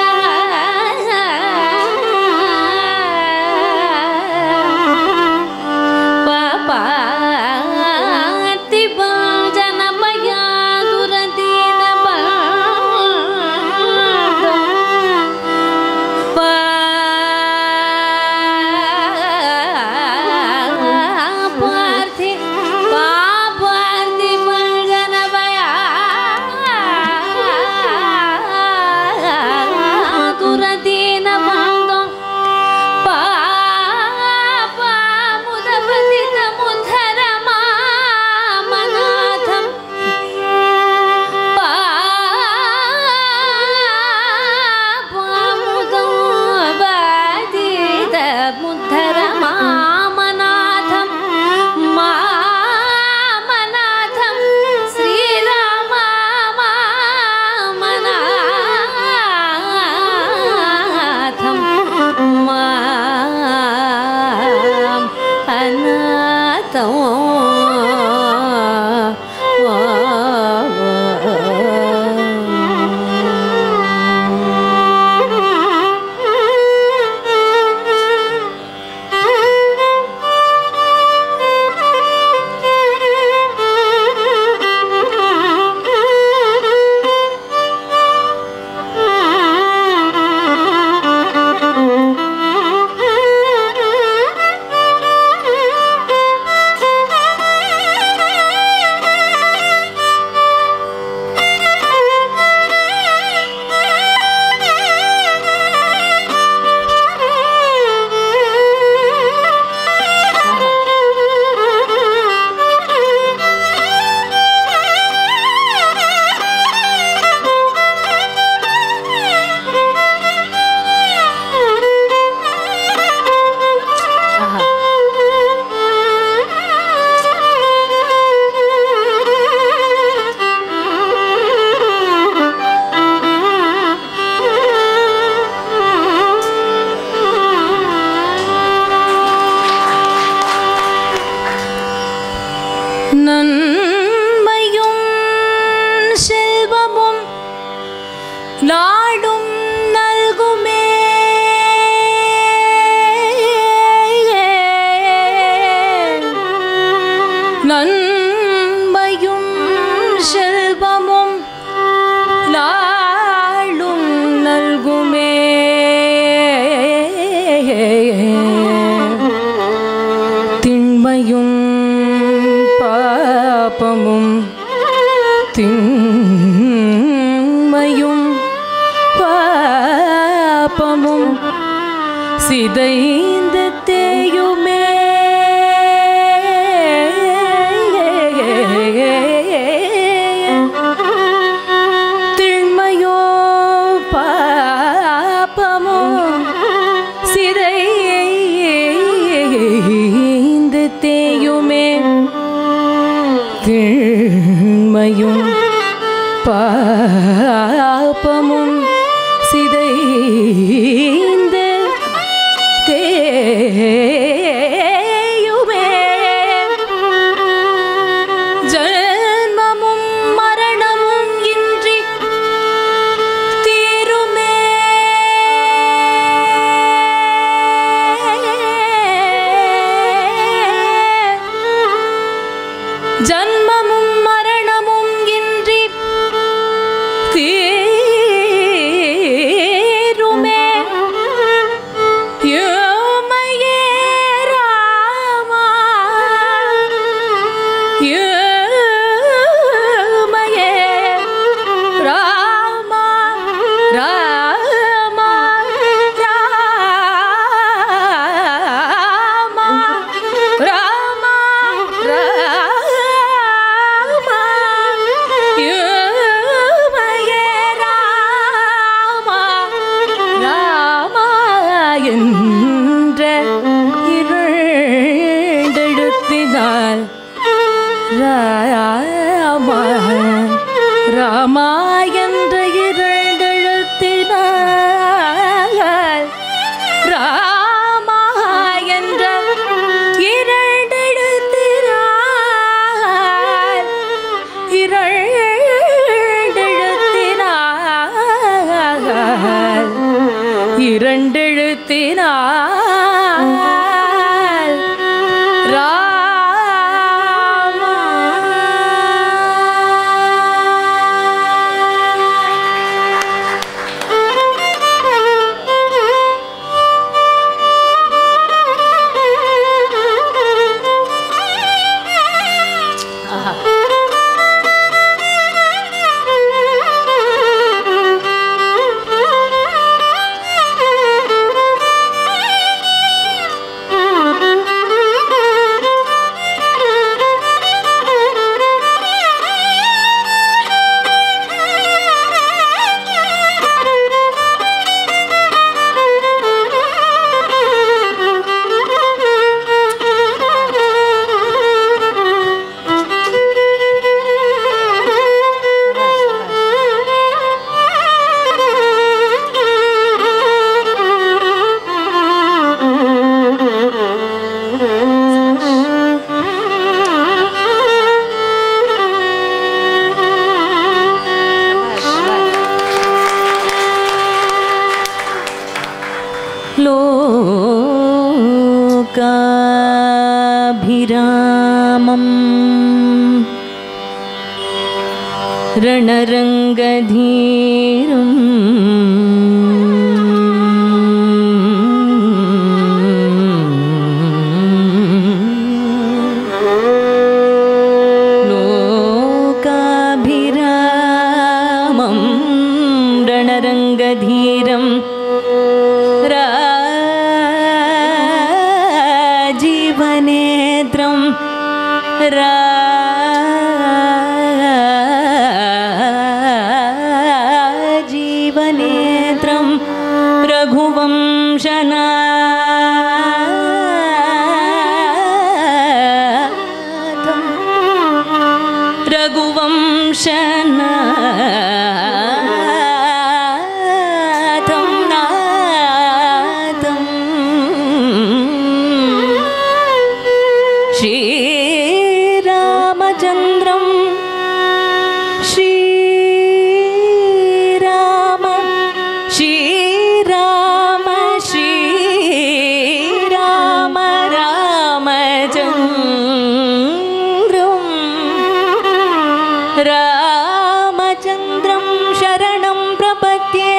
நன்மையும் செல்வமும் நாடும் நல்குமே. நன்மையும் செல்வமும் நாடும் நல்குமே. திண்மையும் பாபமும் திண்மையும் பாபமும் சிதைந்து தேயுமே. திண்மையோ பாபமோ சிதைந்து தேயுமே. திண்மையும் பாபமும் சிதைந்து தேயுமே. ஜன்மமும் மரணமும் இன்றி தீருமே. ஜன்மமும் மரணமும் இன்றி தீருமே. யோமயே ராமா யோமயே ராமா ராமா ராமா ராமா ராமா யோமயே ராமா ராமா என்ற இரண்டெழுத்தினால் ராமா ராமா என்ற இரண்டெழுத்தினால் ராமா என்ற இரண்டெழுத்தினால் இரண்டெழுத்தினால் ராமா. लोकाभिरामं रणरङ्गधीरम् लोकाभिरामं रणरङ्गधीरं राजीवनेत्रं राजीवनेत्रं रघुवंशनाथं रघुवंशनाथं नाथं श्रीराम रामचन्द्रं श्रीराम श्रीराम श्रीराम रामचन्द्रं रामचन्द्रं शरणं प्रपद्ये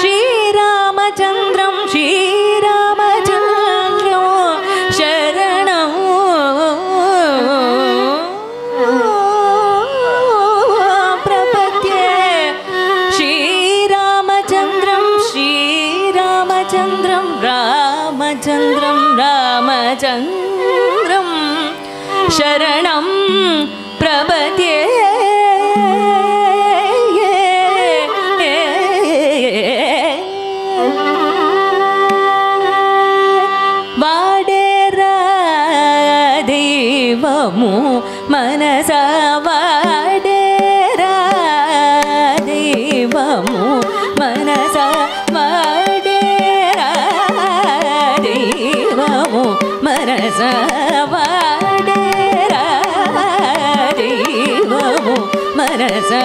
श्रीरामचन्द्रं श्रीरामचन्द्रं शरणं प्रपद्ये श्रीरामचन्द्रं श्रीरामचन्द्रं रामचन्द्रं रामचन्द्रं शरणं प्रपद्ये वाडेरा देवमु मनसा वाडेरा देवमु मनसा वाडेरा देवमु मनसा वाडेरा देवमु मनसा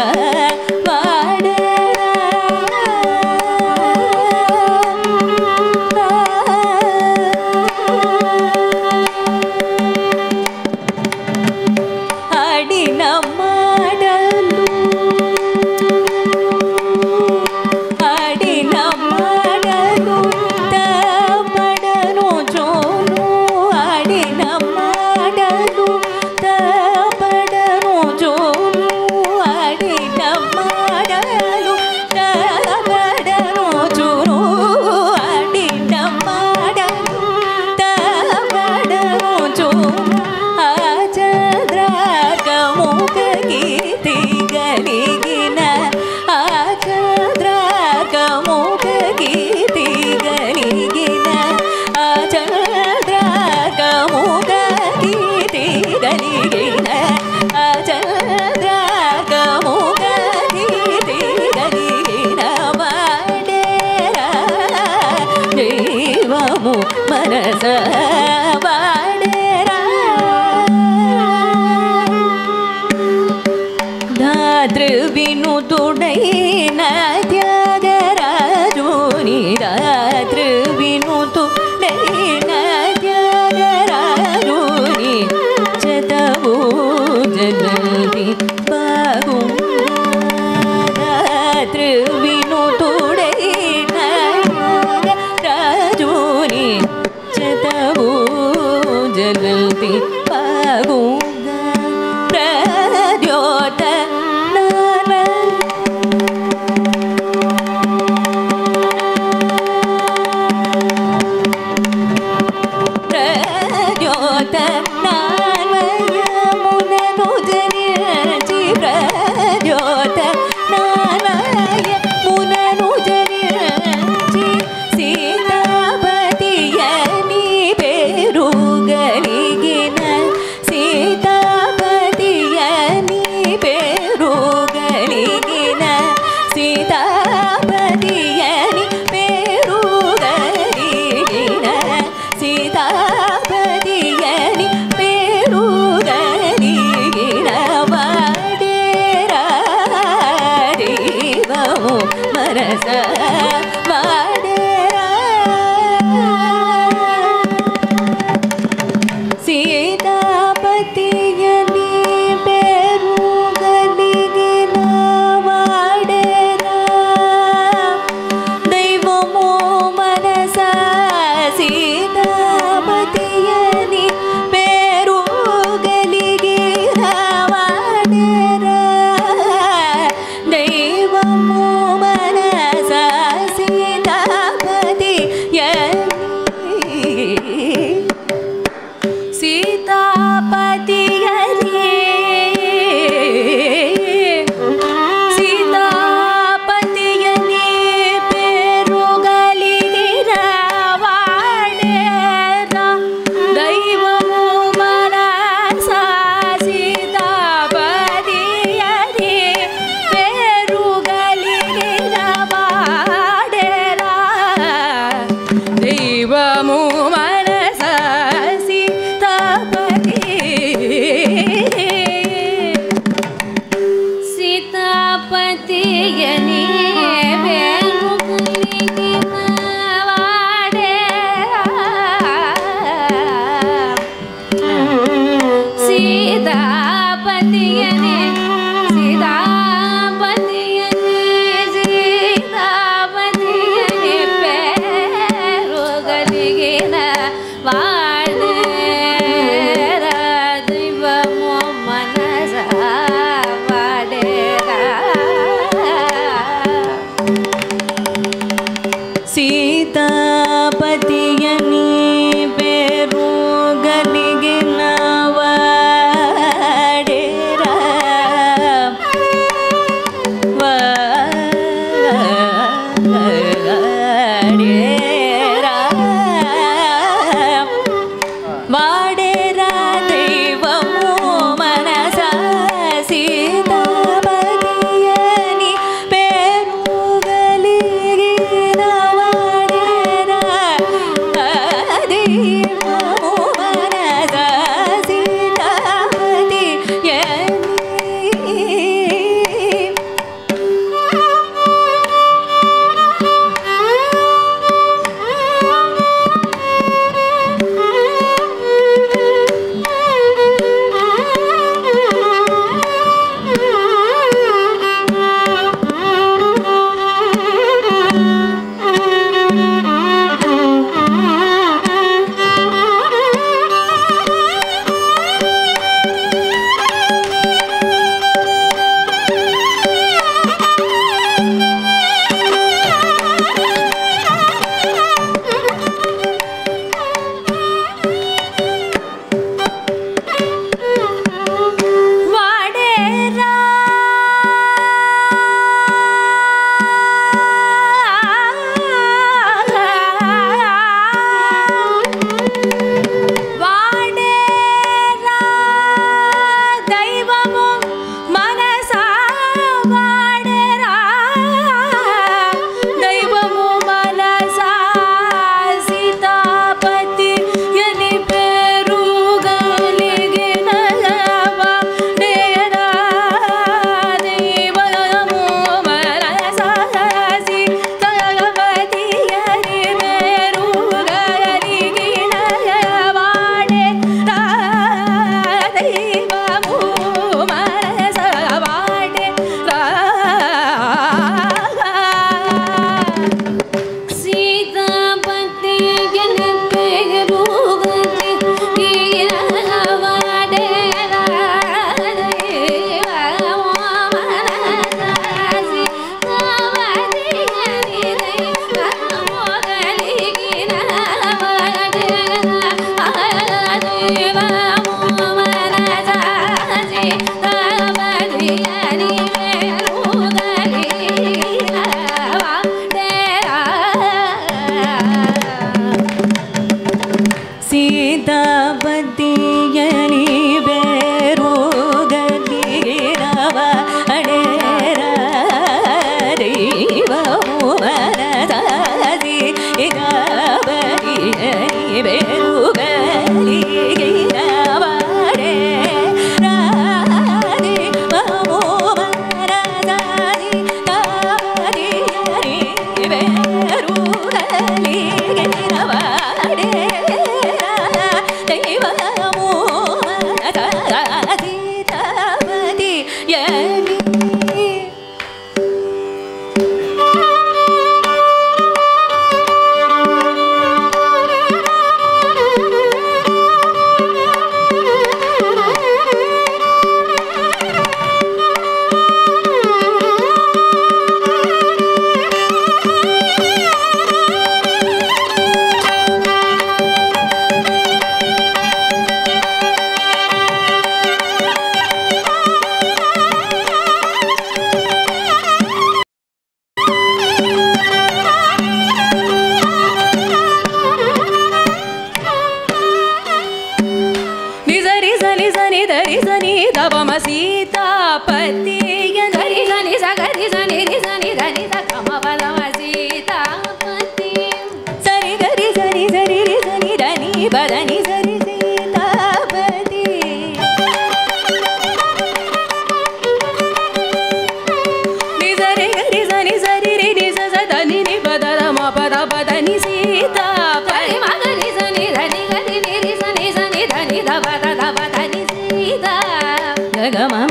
Gama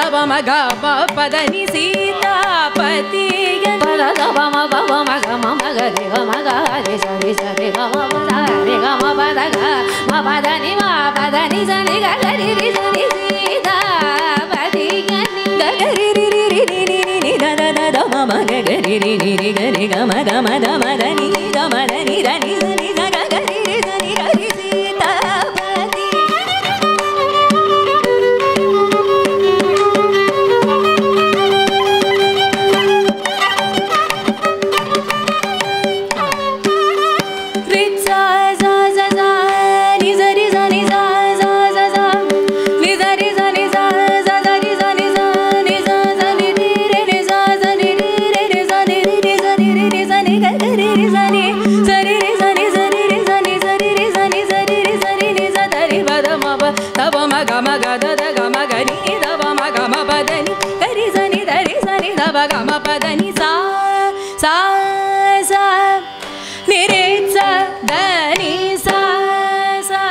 பதபம கம பதனி சீதாபதி பதபம பவம கம மகரி கம கரி சரி சரி கம பதரி கம பதக ம பதனி மா பதனி சனி கரி ரி சரி சீதாபதி கரி ரி ரி ரி ரி ரி ரி த த த ம கரி ரி ரி ரி கரி கம கம த ம த நி த ம த நி த நி சனி த கரி ரி சனி கரி Sitapati gama padani sa sa sa ni re sa da ni sa sa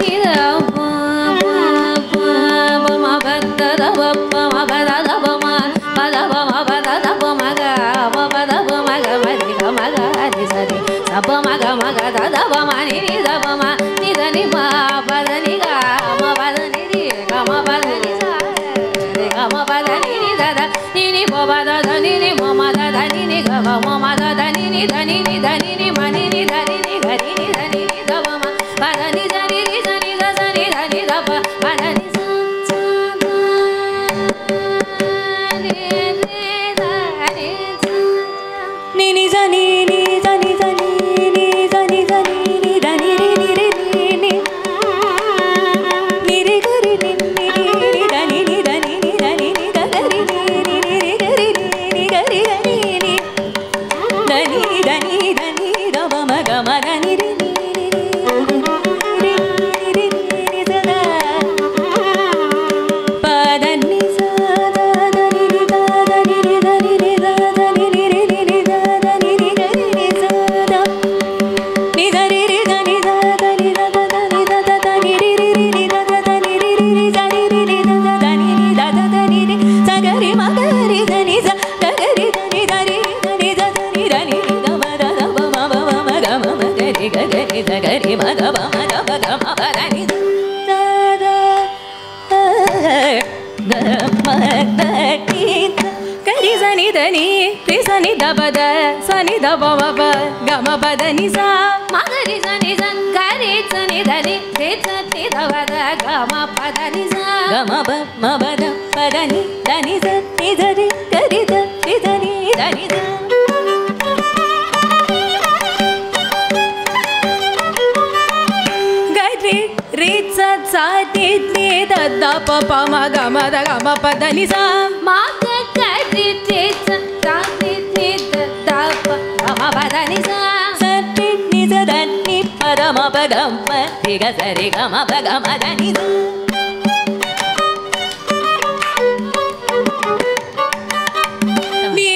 ida pa pa pa ma pa da da pa ma pa da da pa ma pa da pa ma pa da da pa ma ga ma pa da pa ma ga ma ni ga ma ga ni sa ni sa pa ma ga da da pa ma ni ni da pa ma ni da ni ma pa da ni ga ma pa da ni ni ga ma pa da ni sa ni ga ma pa da ni ni da da ni ni pa pa da da ni ni ma ma da da ni ni ga ma ma da da ni ni da ni ni da ni ni ma ni ni da ni ni ga ni ni da ni ni da pa ma pa da ni sa ni ni sa ni da sa ni da ni da pa pa da ni sa sa da ni ni da ni sa ni ni sa ni ni sa ni sa ni ni sa ni sa ni ni da ni ni ni ni ni ni re ga ri ni ni ni da ni ni da ni ni da ni ni da ga ri ni ni ni ga ri ni ga ri ga ni ni da ni da ni da ni da ma ma ga ma da ni ri ni ri ni sa da pa da ni sa da da ni ri da da ni ri da ni ri da da ni ri ri ni da da ni ri ga ri ni sa da ni da ri ri da ni da da ni da da da ni da da da ni ri ri ni da da da ni ri ri sa ni ri ni da da da ni ri da da da ni ri sa ga ri ma ga ri da ni sa da ga ri da ni da ri da ni da da ni da ni ri da ma da da ba ma ba ma ga ma ma ga ri da ga ri ma da ba ma da ba ga ma ba da ni da da da ma da ni da ga ri sa ni da ni ri sa ni da ba da sa ni da ba ma ba ga ma ba da ni sa ma ga ri sa ni sa ga ri sa ni da ni ri sa ni da ba da ga ma pa da ni sa ga ma ba da pa da ni sa ni da ri ga ri da ni da ni da ni da ga ri ri sa sa ni ni da da pa pa ma ga ma pa da ni sa ma ga ga ri ri sa sa ni ni da da pa ma pa da ni sa sa ni ni sa da ni pa da ma pa ga ma ri ga sa ri ga ma pa ga ma da ni sa ni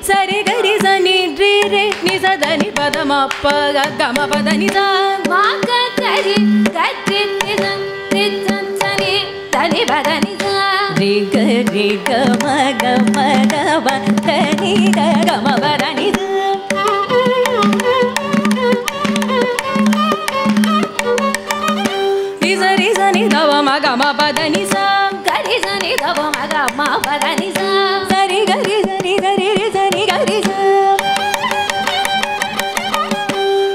sa ri ga ri sa ni ri ri ni sa da ni pa da ma pa ga ma pa da ni sa ma ga ga ri ni sa ni sa ni da ni pa da ni sa ri ga ma da ba da ni da ga ma pa da ni sa ri sa ni da ba ma ga ma pa da ni sa ga ri sa ni da ba ma ga ma pa da ni sa sa ri ga ri sa ni sa ri ri sa ni ga ri sa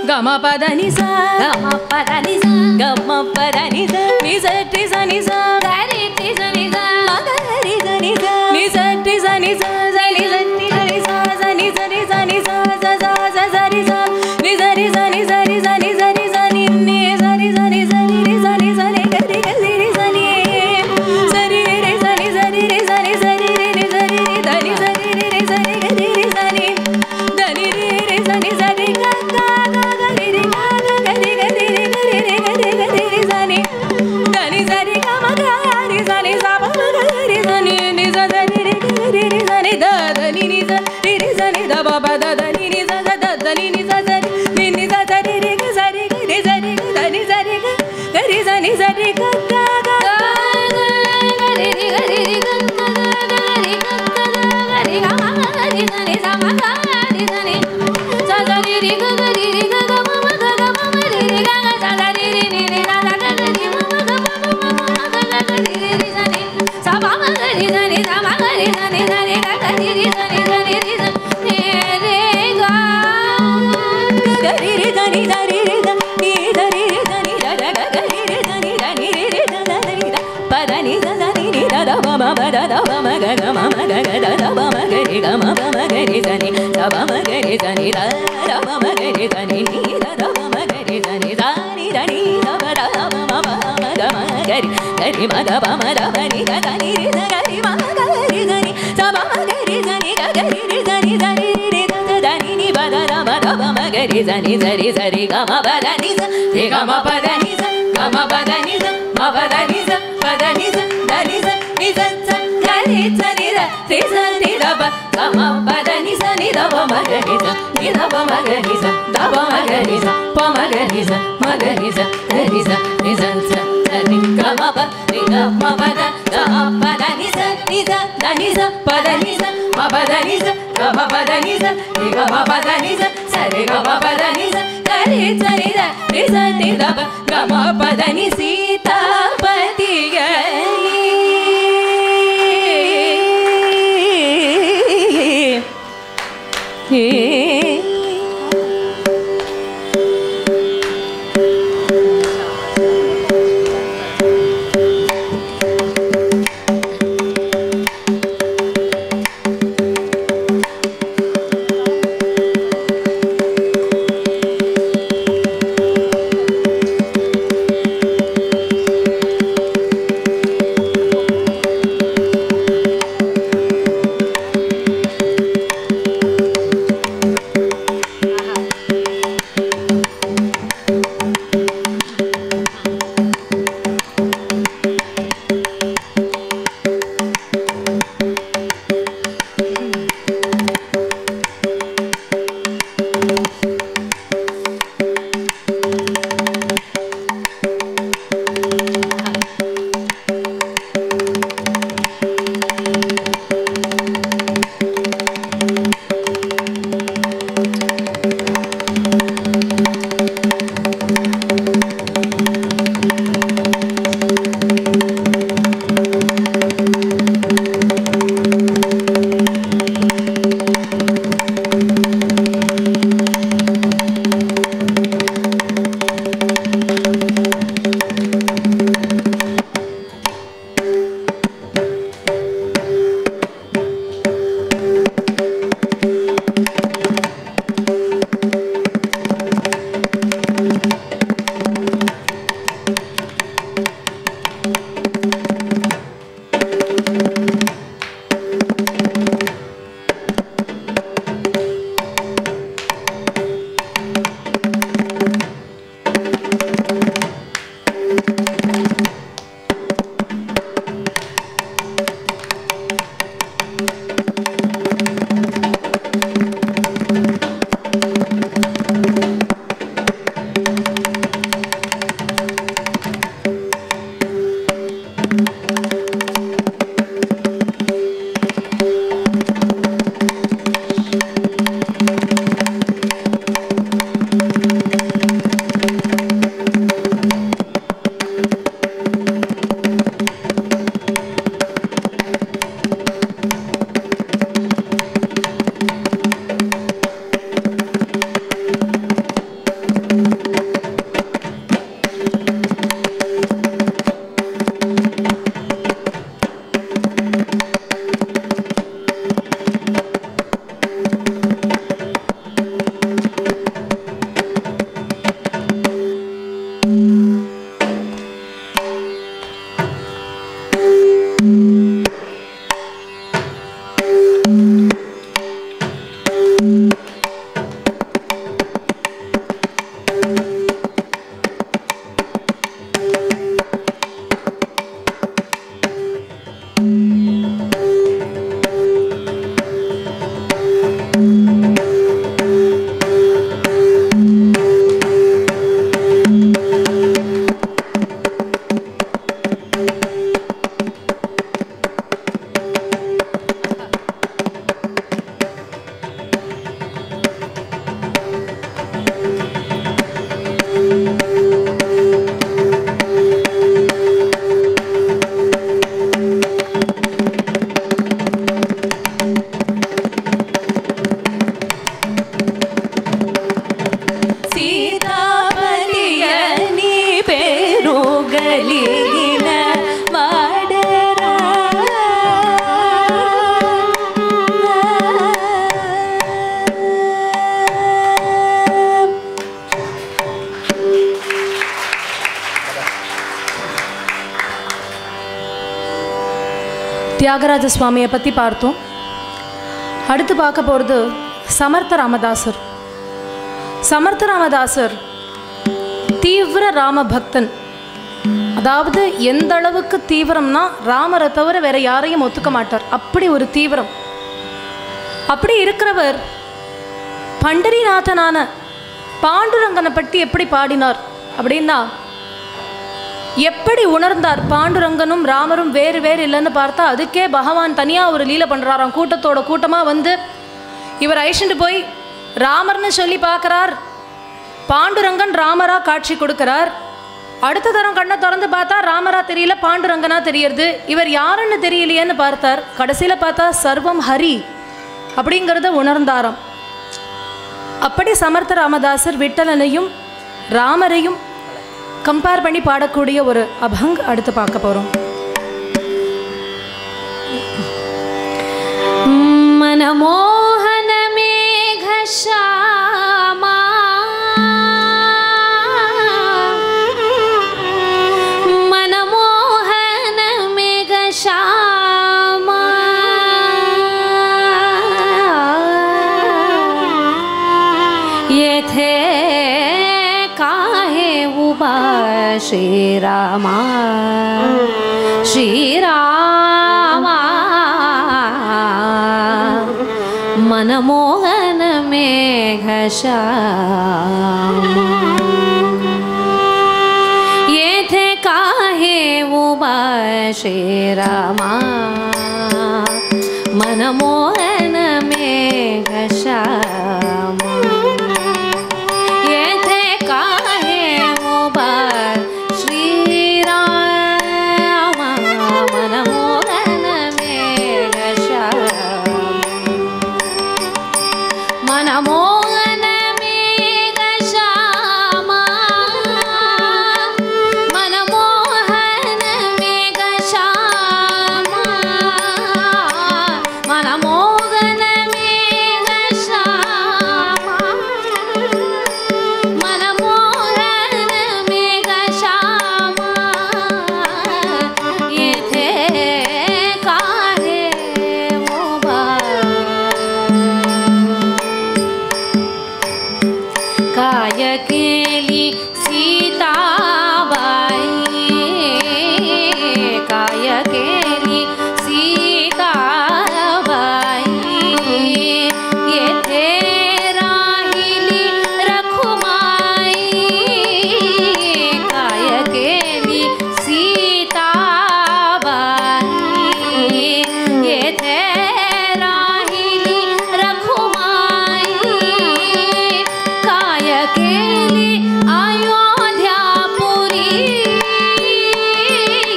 ga ma pa da ni sa ga ma pa da ni sa ga ma pa da ni sa ni sa ni sa ga ri sa ni sa ma ga ri sa ni sa ni sa ni sa sa ni sa ni sa sa ni sa ni sa ni sa sa sa sa sa ni sa ni sa ni sa ni sa ni sa ni sa ni sa ni ni sa ni sa ni sa ni ri sa ni sa ni ga ri sa ni sa ri ri sa ni sa ni ri sa ni sa ni ri ni sa ni ri da ni sa ni ri sa ni ga ri sa ni da ni ri sa ni sa ni ga ga ga ri ri ga ga ri ga ri ri ga ri ri ga ri ga ri sa ni da ni sa ri ga ma ga ri sa ni sa pa ma ga ri sa ni ni sa ni ri ga ri sa ni da ವೆಲಿಗಿನ ಮಾಡರ Thyagaraja சுவாமியை பற்றி பார்த்தோம். அடுத்து பார்க்க போகிறது சமர்த்த ராமதாசர். சமர்த்த ராமதாசர் தீவிர ராம பக்தன். அதாவது எந்த அளவுக்கு தீவிரம்னா ராமரை தவிர வேற யாரையும் ஒத்துக்க மாட்டார். அப்படி ஒரு தீவிரம். அப்படி இருக்கிறவர் பண்டரிநாதனான பாண்டுரங்கனை பற்றி எப்படி பாடினார் அப்படின்னா, எப்படி உணர்ந்தார் பாண்டுரங்கனும் ராமரும் வேறு வேறு இல்லைன்னு பார்த்தா அதுக்கே பகவான் தனியாக ஒரு லீலை பண்ணுறாராம். கூட்டத்தோட கூட்டமாக வந்து இவர் ஐஷண்டு போய் ராமர்னு சொல்லி பார்க்குறார். பாண்டுரங்கன் ராமராக காட்சி கொடுக்குறார். அடுத்த தரம் கண்ணை திறந்து பார்த்தா ராமரா தெரியல, பாண்டுரங்கனா தெரியறது. இவர் யாருன்னு தெரியலையேன்னு பார்த்தார். கடைசியில் பார்த்தா சர்வம் ஹரி அப்படிங்கிறத உணர்ந்தாராம். அப்படி சமர்த்த ராமதாசர் விட்டலனையும் ராமரையும் கம்பேர் பண்ணி பாடக்கூடிய ஒரு அபங் அடுத்து பார்க்க போகிறோம். மனமோகன மேகஷாமா மனமோகன மேகஷாமா येथे काहे उभा श्रीरामा श्रीरामा मनमोहन मेघश्यामा येथे काहे उभा श्रीरामा मनमोहन मेघश्यामा येथे काहे उभा श्रीरामा मनमोहन मेघश्यामा मनमोहन मेघश्यामा मनमोहन मेघश्यामा मनमोहन मेघश्यामा मनमोहन मेघश्यामा येथे काहे उभा काय केली सीताबाई काय केली सीताबाई येथे राहिली रखुमाई काय केली सीताबाई येथे राहिली रखुमाई काय केली अयोध्यापुरी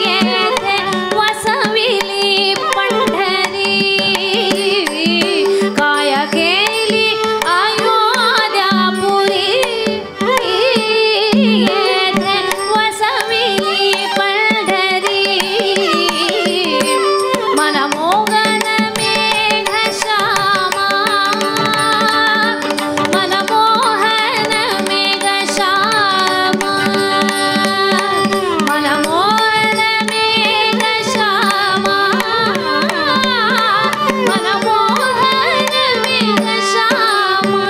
येथे वसविली पंढरी काय केली अयोध्यापुरी येथे वसविली पंढरी मनमोहन मेघश्यामा मनमोहन मेघश्यामा मनमोहन मेघश्यामा मनमोहन मेघश्यामा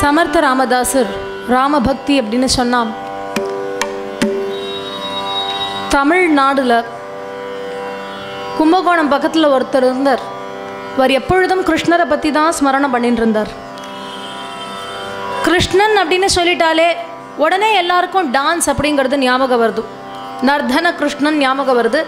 சமர்த்த ராமதாசர் ராமபக்தி அப்படின்னு சொன்னான். தமிழ்நாடுல கும்பகோணம் பக்கத்தில் ஒருத்தர் இருந்தார். அவர் எப்பொழுதும் கிருஷ்ணரை பற்றி தான் ஸ்மரணம் பண்ணிட்டு இருந்தார். கிருஷ்ணன் அப்படின்னு சொல்லிட்டாலே உடனே எல்லாருக்கும் டான்ஸ் அப்படிங்கிறது ஞாபகம் வருது. நர்தன கிருஷ்ணன் ஞாபகம் வருது.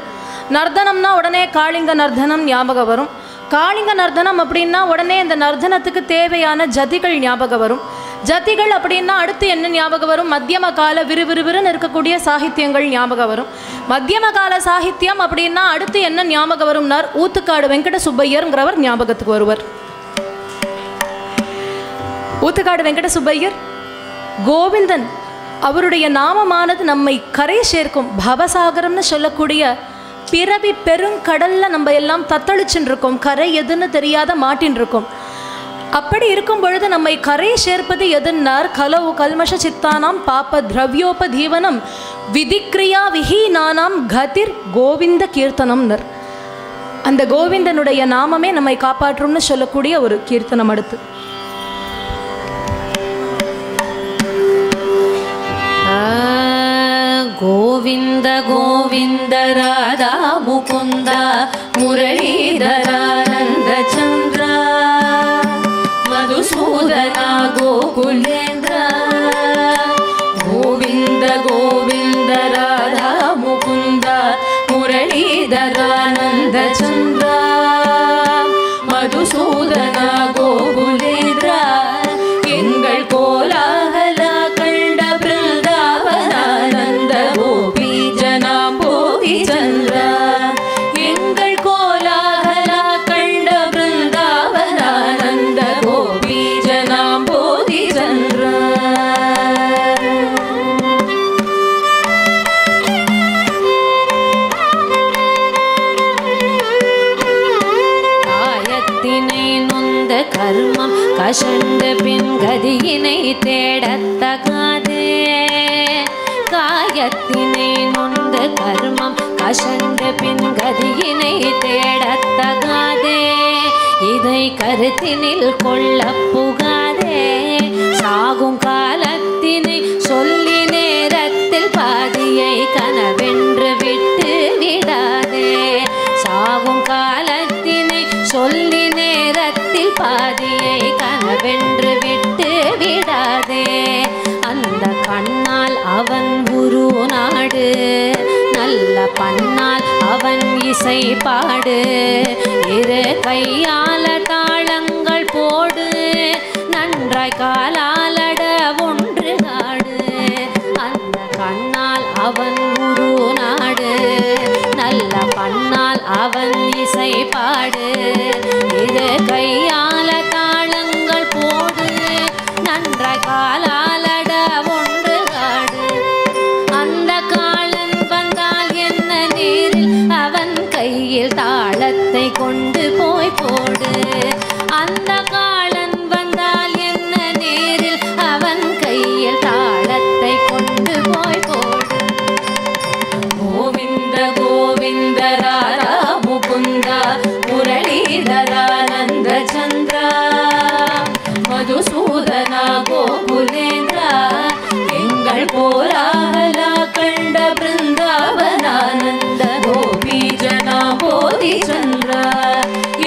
நர்தனம்னா உடனே காளிங்க நர்தனம் ஞாபகம் வரும். காளிங்க நர்தனம் அப்படின்னா உடனே இந்த நர்தனத்துக்கு தேவையான ஜதிகள் ஞாபகம் வரும். ஜதிகள் அப்படின்னா அடுத்து என்ன ஞாபகம் வரும்? மத்தியம கால விறுவிறுவிறுன்னு இருக்கக்கூடிய சாகித்யங்கள் ஞாபகம் வரும். மத்தியம கால சாகித்யம் அப்படின்னா அடுத்து என்ன ஞாபகம் வரும்னார்? ஊத்துக்காடு வெங்கட சுப்பையர்ங்கிறவர் ஞாபகத்துக்கு வருவர். ஊத்துக்காடு வெங்கட சுப்பையர் கோவிந்தன் அவருடைய நாமமானது நம்மை கரை சேர்க்கும். பவசாகரம்னு சொல்லக்கூடிய பிறவி பெருங்கடல்ல நம்ம எல்லாம் தத்தளிச்சுன்னு இருக்கோம். கரை எதுன்னு தெரியாத மாட்டின்னு இருக்கோம். அப்படி இருக்கும் பொழுது நம்மை கரை சேர்ப்பது எதுன்னார்? கலவு கல்மஷ சித்தானாம் பாப்ப திரவியோபதீவனம் விதிக்ரியா விஹீனானாம் கதிர் கோவிந்த கீர்த்தனம்னர். அந்த கோவிந்தனுடைய நாமமே நம்மை காப்பாற்றும்னு சொல்லக்கூடிய ஒரு கீர்த்தனம். அடுத்து கோவிந்த கோவிந்த ராதா முகுந்த முரளீதரானந்த சந்திரா மதுசூதனா கோகுலேந்திர. கோவிந்த கோவிந்த ராதா முகுந்த முரளீதரானந்த சந்திரா மதுசூதனா கோகுலேந்திர. எங்கள் கோலாகல கண்ட பிருந்தாவனானந்த கோபி ஜனாம் போதி சந்திரா. எங்கள் கோலாகல கண்ட பிருந்தாவனானந்த கோபி ஜனாம் போதி சந்திரா. காயத்தினை நொந்த கர்மம் கஷண்ட பின் கதியினை தேடத்தகாதே. காயத்தினை நொந்த கர்மம் கஷண்ட பின் கதியினை தேடத்தகாதே. இதை கருத்தினில் கொள்ள புகாதே. சாகும் காலத்தினை சொல்லி நேரத்தில் பாதியை கனவென்று விட்டு விடாதே. சாகும் காலத்தினை சொல்லி நேரத்தில் பாதியை கனவென்று விட்டு விடாதே. அந்த கண்ணால் அவன் குரு நாடு நல்ல பண்ணால் அவன் இசை பாடு. இரு கையால தாளங்கள் போடு நன்றாய் காலாலட ஒன்று நாடு. அந்த கண்ணால் அவன் குரு நாடு நல்ல பண்ணால் அவன் இசை பாடு. இரு கையால தாளங்கள் போடு நன்றாய் காலாலட ஒன்று நாடு. அந்த காலன் வந்தால் என்ன நேரில் அவன் கையில் தாளத்தை கொண்டு போய் போடு. அந்த காலன் வந்தால் என்ன நேரில் அவன் கையில் தாளத்தை கொண்டு போய் போடு. கோவிந்த கோவிந்த ராதா முகுந்த முரளீதரானந்த சந்திரா மதுசூதனா கோகுலேந்திர. எங்கள் கோலாகலா கண்ட பிருந்தாவனானந்த கோபி ஜனா போதி சந்திரா.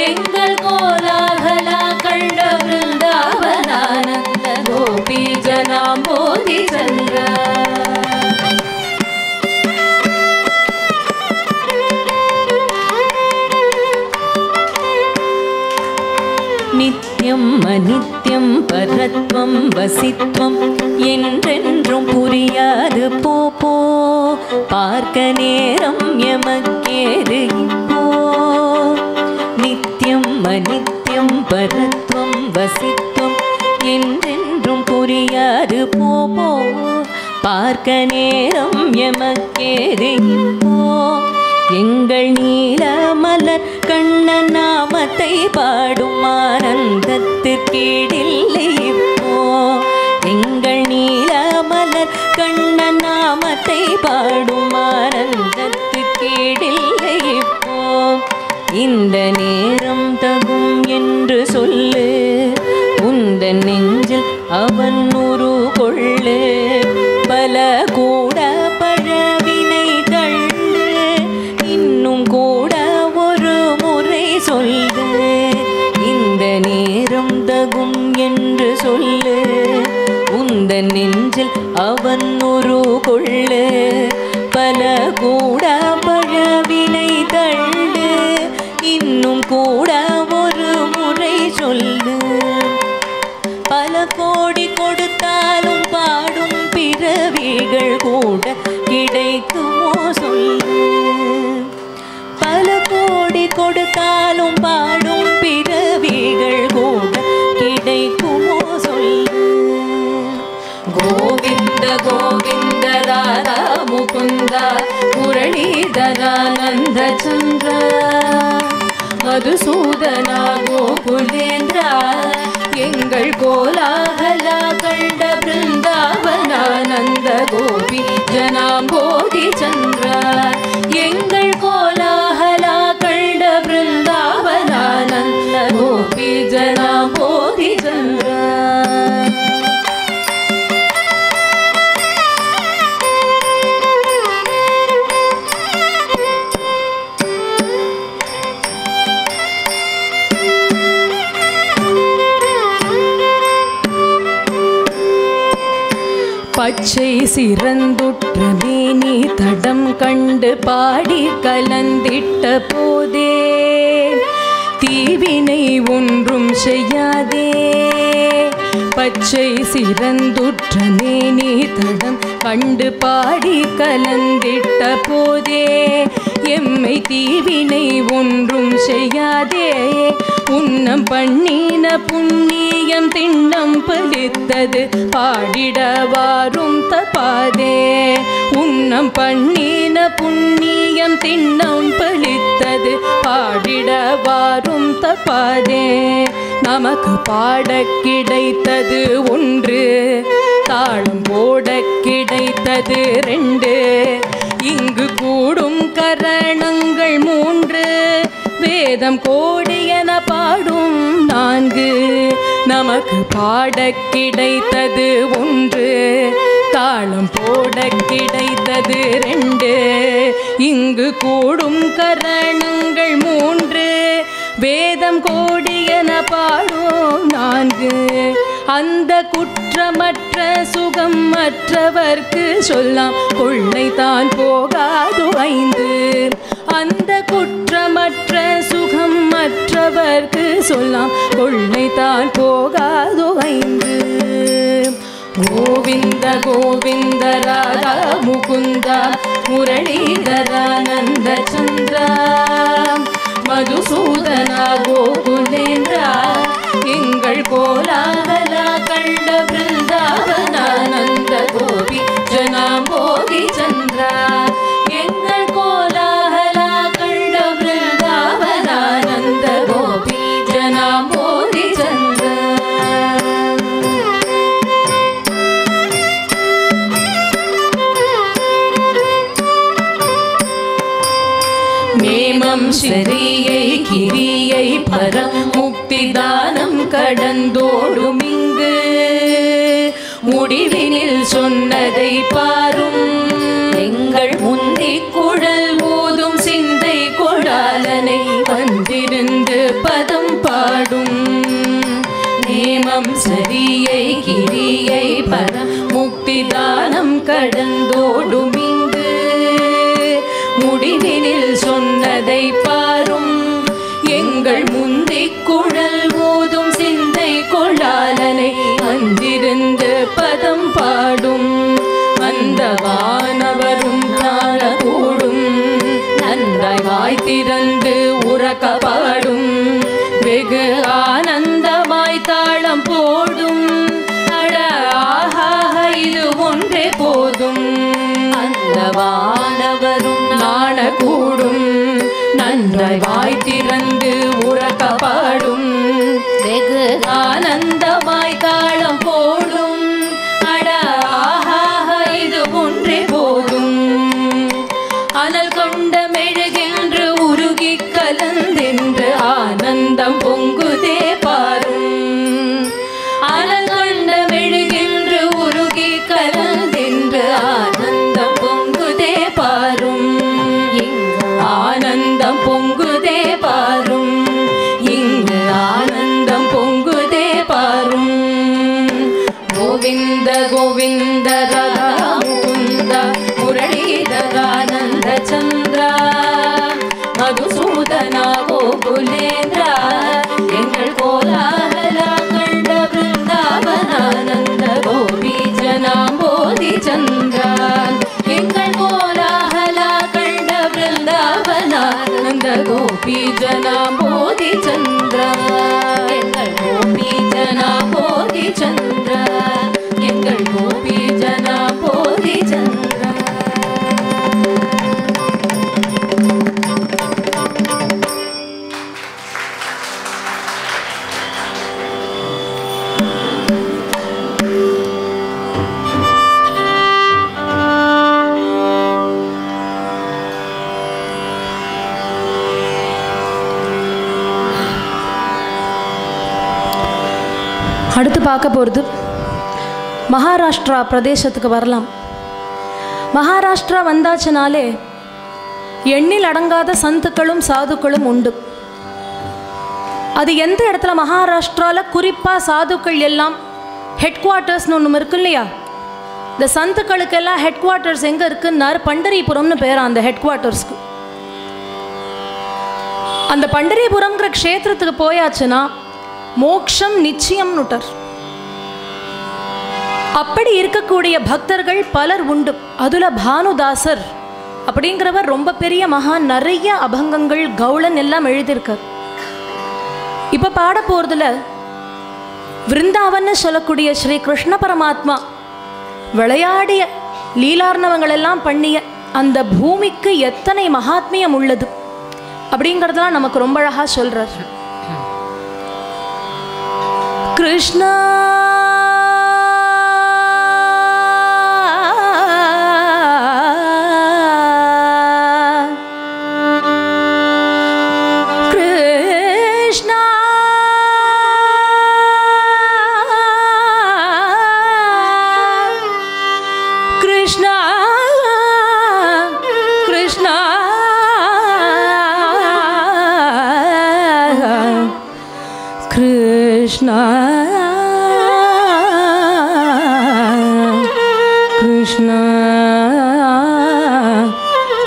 எங்கள் கோலாகலா கண்ட பிருந்தாவனானந்த கோபி ஜனா போதி சந்திரா. நித்யம் அநித்யம் பரத்வம் வசித்வம் என்றென்றும் புரியாது போ போ. பார்க்க நேரம் எமக்கேது இப்போ. நித்யம் அநித்யம் பரத்வம் வசித்வம் என்றென்றும் புரியாது போ போ. பார்க்க நேரம் எமக்கேது இப்போ. எங்கள் நீல மலர் கண்ண நாமத்தை பாடும் ஆனந்தத்திற்கீடில்லை இப்போ. எங்கள் நீல மலர் கண்ண நாமத்தை பாடும் ஆனந்தத்திற்கீடில்லை இப்போ. இந்த நேரம் தகும் என்று சொல்லு உந்த நெஞ்சில் அவன் உரு கொள்ளு பல கூட பழவினை தள்ளு இன்னும் கூட ஒரு முறை சொல்லு இந்த நேரம் தகும் என்று சொல்லு உந்த நெஞ்சில் அவன் ஒரு கொள்ளு பல கூட பழவினை தள்ளு இன்னும் கூட ஒரு முறை சொல்லு பல கோடி கொடுத்தாலும் பாடும் பிறவிகள் கூட கிடைக்குமோ சொல்லு பல கோடி கொடுத்தாலும் பாடும் பிறவிகள் கூட கிடைக்குமோ சொல்லு கோவிந்த கோவிந்த ராதா முகுந்த முரளீதரானந்த சந்திர மதுசூதனா கோகுலேந்திரா எங்கள் கோலாகலா கண்ட பிருந்தாவனானந்த கோபி ஜனாம்போதி சந்திர எங்கள் கோலாகலா கண்ட பிருந்தாவனானந்த கோபி ஜனாம்போதி சந்திர பச்சை சிறந்துற்ற மேனி தடம் கண்டு பாடி கலந்திட்ட போதே தீவினை ஒன்றும் செய்யாதே பச்சை சிறந்துற்ற மேனி தடம் கண்டு பாடி கலந்திட்ட போதே எம்மை தீவினை ஒன்றும் செய்யாதே உன்னம் பண்ணின புண்ணியம் திண்ணம் பலித்தது பாடிடவாரும் தப்பாதே உன்னம் பண்ணின புண்ணியம் திண்ணம் பலித்தது பாடிடவாரும் தப்பாதே நமக்கு பாட கிடைத்தது ஒன்று தாளம் போட கிடைத்தது ரெண்டு இங்கு கூடும் கரணங்கள் மூன்று வேதம் கோடியென பாடும் நான்கு நமக்கு பாட கிடைத்தது ஒன்று தாளம் போட கிடைத்தது ரெண்டு இங்கு கூடும் கரணங்கள் மூன்று வேதம் கோடியென பாடும் நான்கு அந்த குற்றமற்ற சுகம் மற்றவர்க்கு சொல்லாம் கொள்ளைத்தான் போகாது ஐந்து அந்த குற்றமற்ற சுகம் மற்றவர்க்கு சொல்லாம் கொள்ளைத்தான் போகாது ஐந்து கோவிந்த கோவிந்த ராதா முகுந்த முரளீதரானந்த சந்திர மதுசூதனா கோகுலேந்திரா எங்கள் கோலாகலா கண்ட பிருந்தாவனானந்த கோபி ஜனாம்போதி சந்திர எங்கள் கோலாகலா கண்ட பிருந்தாவனானந்த கோபி ஜனாம்போதி சந்திர மேமம் ஸ்ரீயை கிரியை பரம் முக்தி தானம் கடந்தோடும் இங்கு முடிவினில் சொன்னதை பாரும் எங்கள் முந்தி குழல் ஊதும் சிந்தை கொடாலனை வந்திருந்து பதம் பாடும் நேமம் சரியை கிரியை பரம் முக்தி தானம் கடந்தோடும் இங்கு முடிவினில் சொன்னதை பாரும் எங்கள் முந்தி குழல் ஊதும் சிந்தை கொள்ளாலனை வந்திருந்து பதம் பாடும் அந்த வானவரும் கூடும் நன்றாய் வாய் திறந்து உறக்க பாடும் வெகு ஆனந்தமாய் தாளம் போடும் அட ஆஹா இது ஒன்றே போதும் அந்த வானவரும் கூடும் நன்றாய் வாய் திறந்து உறக்க பாடும் வெகு ஆனந்தமாய் தாளம் போடும் அட ஆஹா இது ஒன்றே போதும் அனல் கொண்ட மெழுகென்று உருகி கலந்தென்று ஆனந்தம் பொங்குதே பார் அடுத்து பார்க்க போகிறது மகாராஷ்டிரா பிரதேசத்துக்கு வரலாம். மகாராஷ்டிரா வந்தாச்சுனாலே எண்ணில் அடங்காத சந்துக்களும் சாதுக்களும் உண்டு. அது எந்த இடத்துல மகாராஷ்டிராவில் குறிப்பாக சாதுக்கள் எல்லாம் ஹெட் குவார்ட்டர்ஸ்னு ஒன்று இருக்கு இல்லையா? இந்த சந்துக்களுக்கெல்லாம் ஹெட் குவார்ட்டர்ஸ் எங்கே இருக்குன்னாரு, பண்டரிபுரம்னு பேர் அந்த ஹெட் குவார்ட்டர்ஸ்க்கு. அந்த பண்டரிபுரம்ங்கிற க்ஷேத்திரத்துக்கு போயாச்சுன்னா மோக்ஷம் நிச்சயம்னுட்டார். அப்படி இருக்கக்கூடிய பக்தர்கள் பலர் உண்டு. அதுல பானுதாசர் அப்படிங்கிறவர் ரொம்ப பெரிய மகான், நிறைய அபங்கங்கள் கௌளன் எல்லாம் எழுதியிருக்கார். இப்ப பாட போறதுல விருந்தாவன்னு சொல்லக்கூடிய ஸ்ரீ கிருஷ்ண பரமாத்மா விளையாடிய லீலார்ணவங்கள் எல்லாம் பண்ணிய அந்த பூமிக்கு எத்தனை மகாத்மியம் உள்ளது அப்படிங்கிறதெல்லாம் நமக்கு ரொம்ப அழகா சொல்றார். Krishna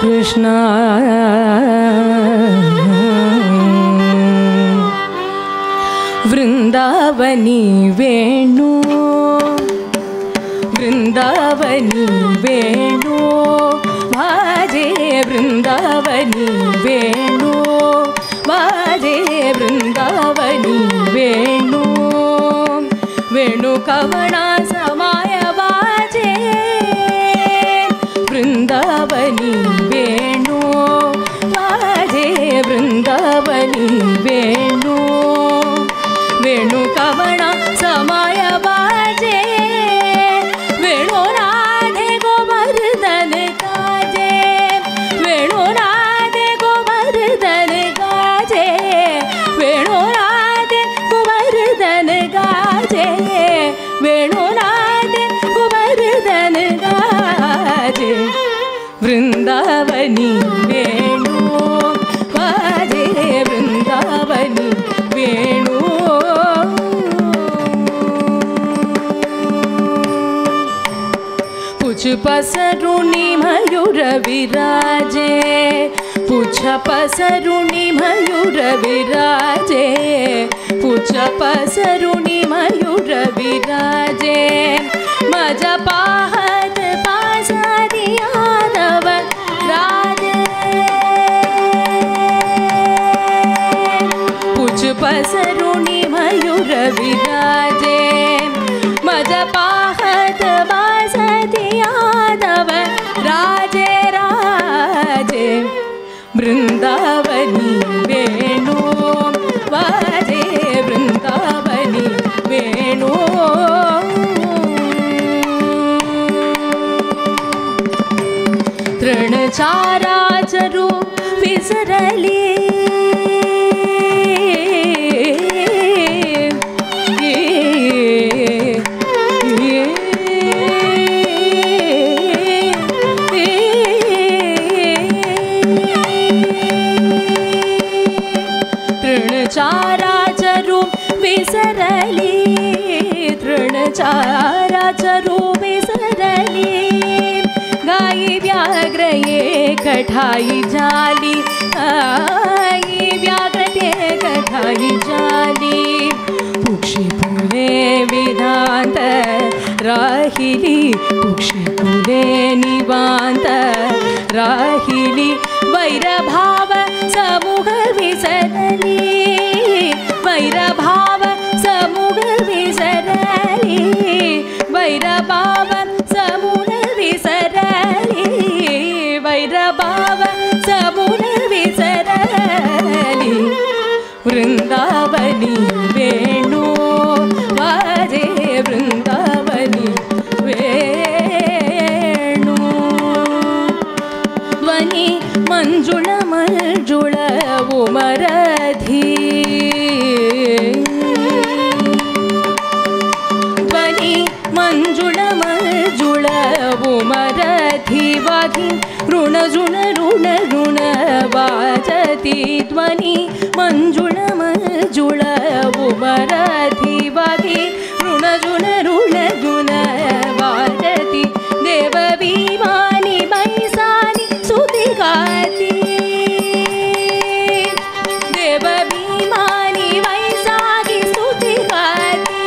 Krishna Vrindavani Venu Vrindavani Venu Bhaje Vrindavani Venu Bhaje Vrindavani Venu Venu Kavana Samaya Bhaje Vrindavani Venu Bhaje Vrindavani Venu Venu Kavana Samaya Bhaje Venu Radhe Govardhan Kaje Venu Radhe Govardhan Kaje Venu Radhe Govardhan Kaje Venu Radhe Govardhan Kaje Vrindavani Venu Bhaje Vrindavani Venu Puch pasaruni mayura viraje Puch pasaruni mayura viraje Puch pasaruni mayura viraje Maja pahat pasadi yadav raje Puch pasaruni mayura viraje Maja pahat pasadi yadav raje raje Vrindavani Venu Bhaje Vrindavani Venu Trinacharacharu Visarali Trinacharacharu Visarali Trinacharacharu Visarali Gayi Vyagra Kathai Jali Gayi Vyagra Kathai Jali Pukshi Pule Vidanta Rahili Pukshi Pule Nivanta Rahili Vaira Bhava Samugha Visarali Vaira Bhava Samugha Visarali Vaira Bhava Samugha Visarali Vaira Bhava Samugha Visarali Vrindavani Venu Bhaje Vrindavani Venu Vani Manjula Manjula Umaradhi ಮಂಜುಳ ಮಂಜುಳ ಉಮರಧಿವಾಗಿ ಋಣ ಋಣ ಋಣ ಋಣ ವಾಜತಿ ಧ್ವನಿ ಮಂಜುಳ ಮಂಜುಳ ಉಮರಧಿವಾಗಿ ಋಣ ಋಣ ಋಣ ಋಣ ವಾಜತಿ ದೇವ ಭೀಮಾನಿ ಮೈಸಾನಿ ಸುತಿಗಾತಿ ದೇವ ಭೀಮಾನಿ ವೈಸಾಗಿ ಸ್ತುತಿಗಾತಿ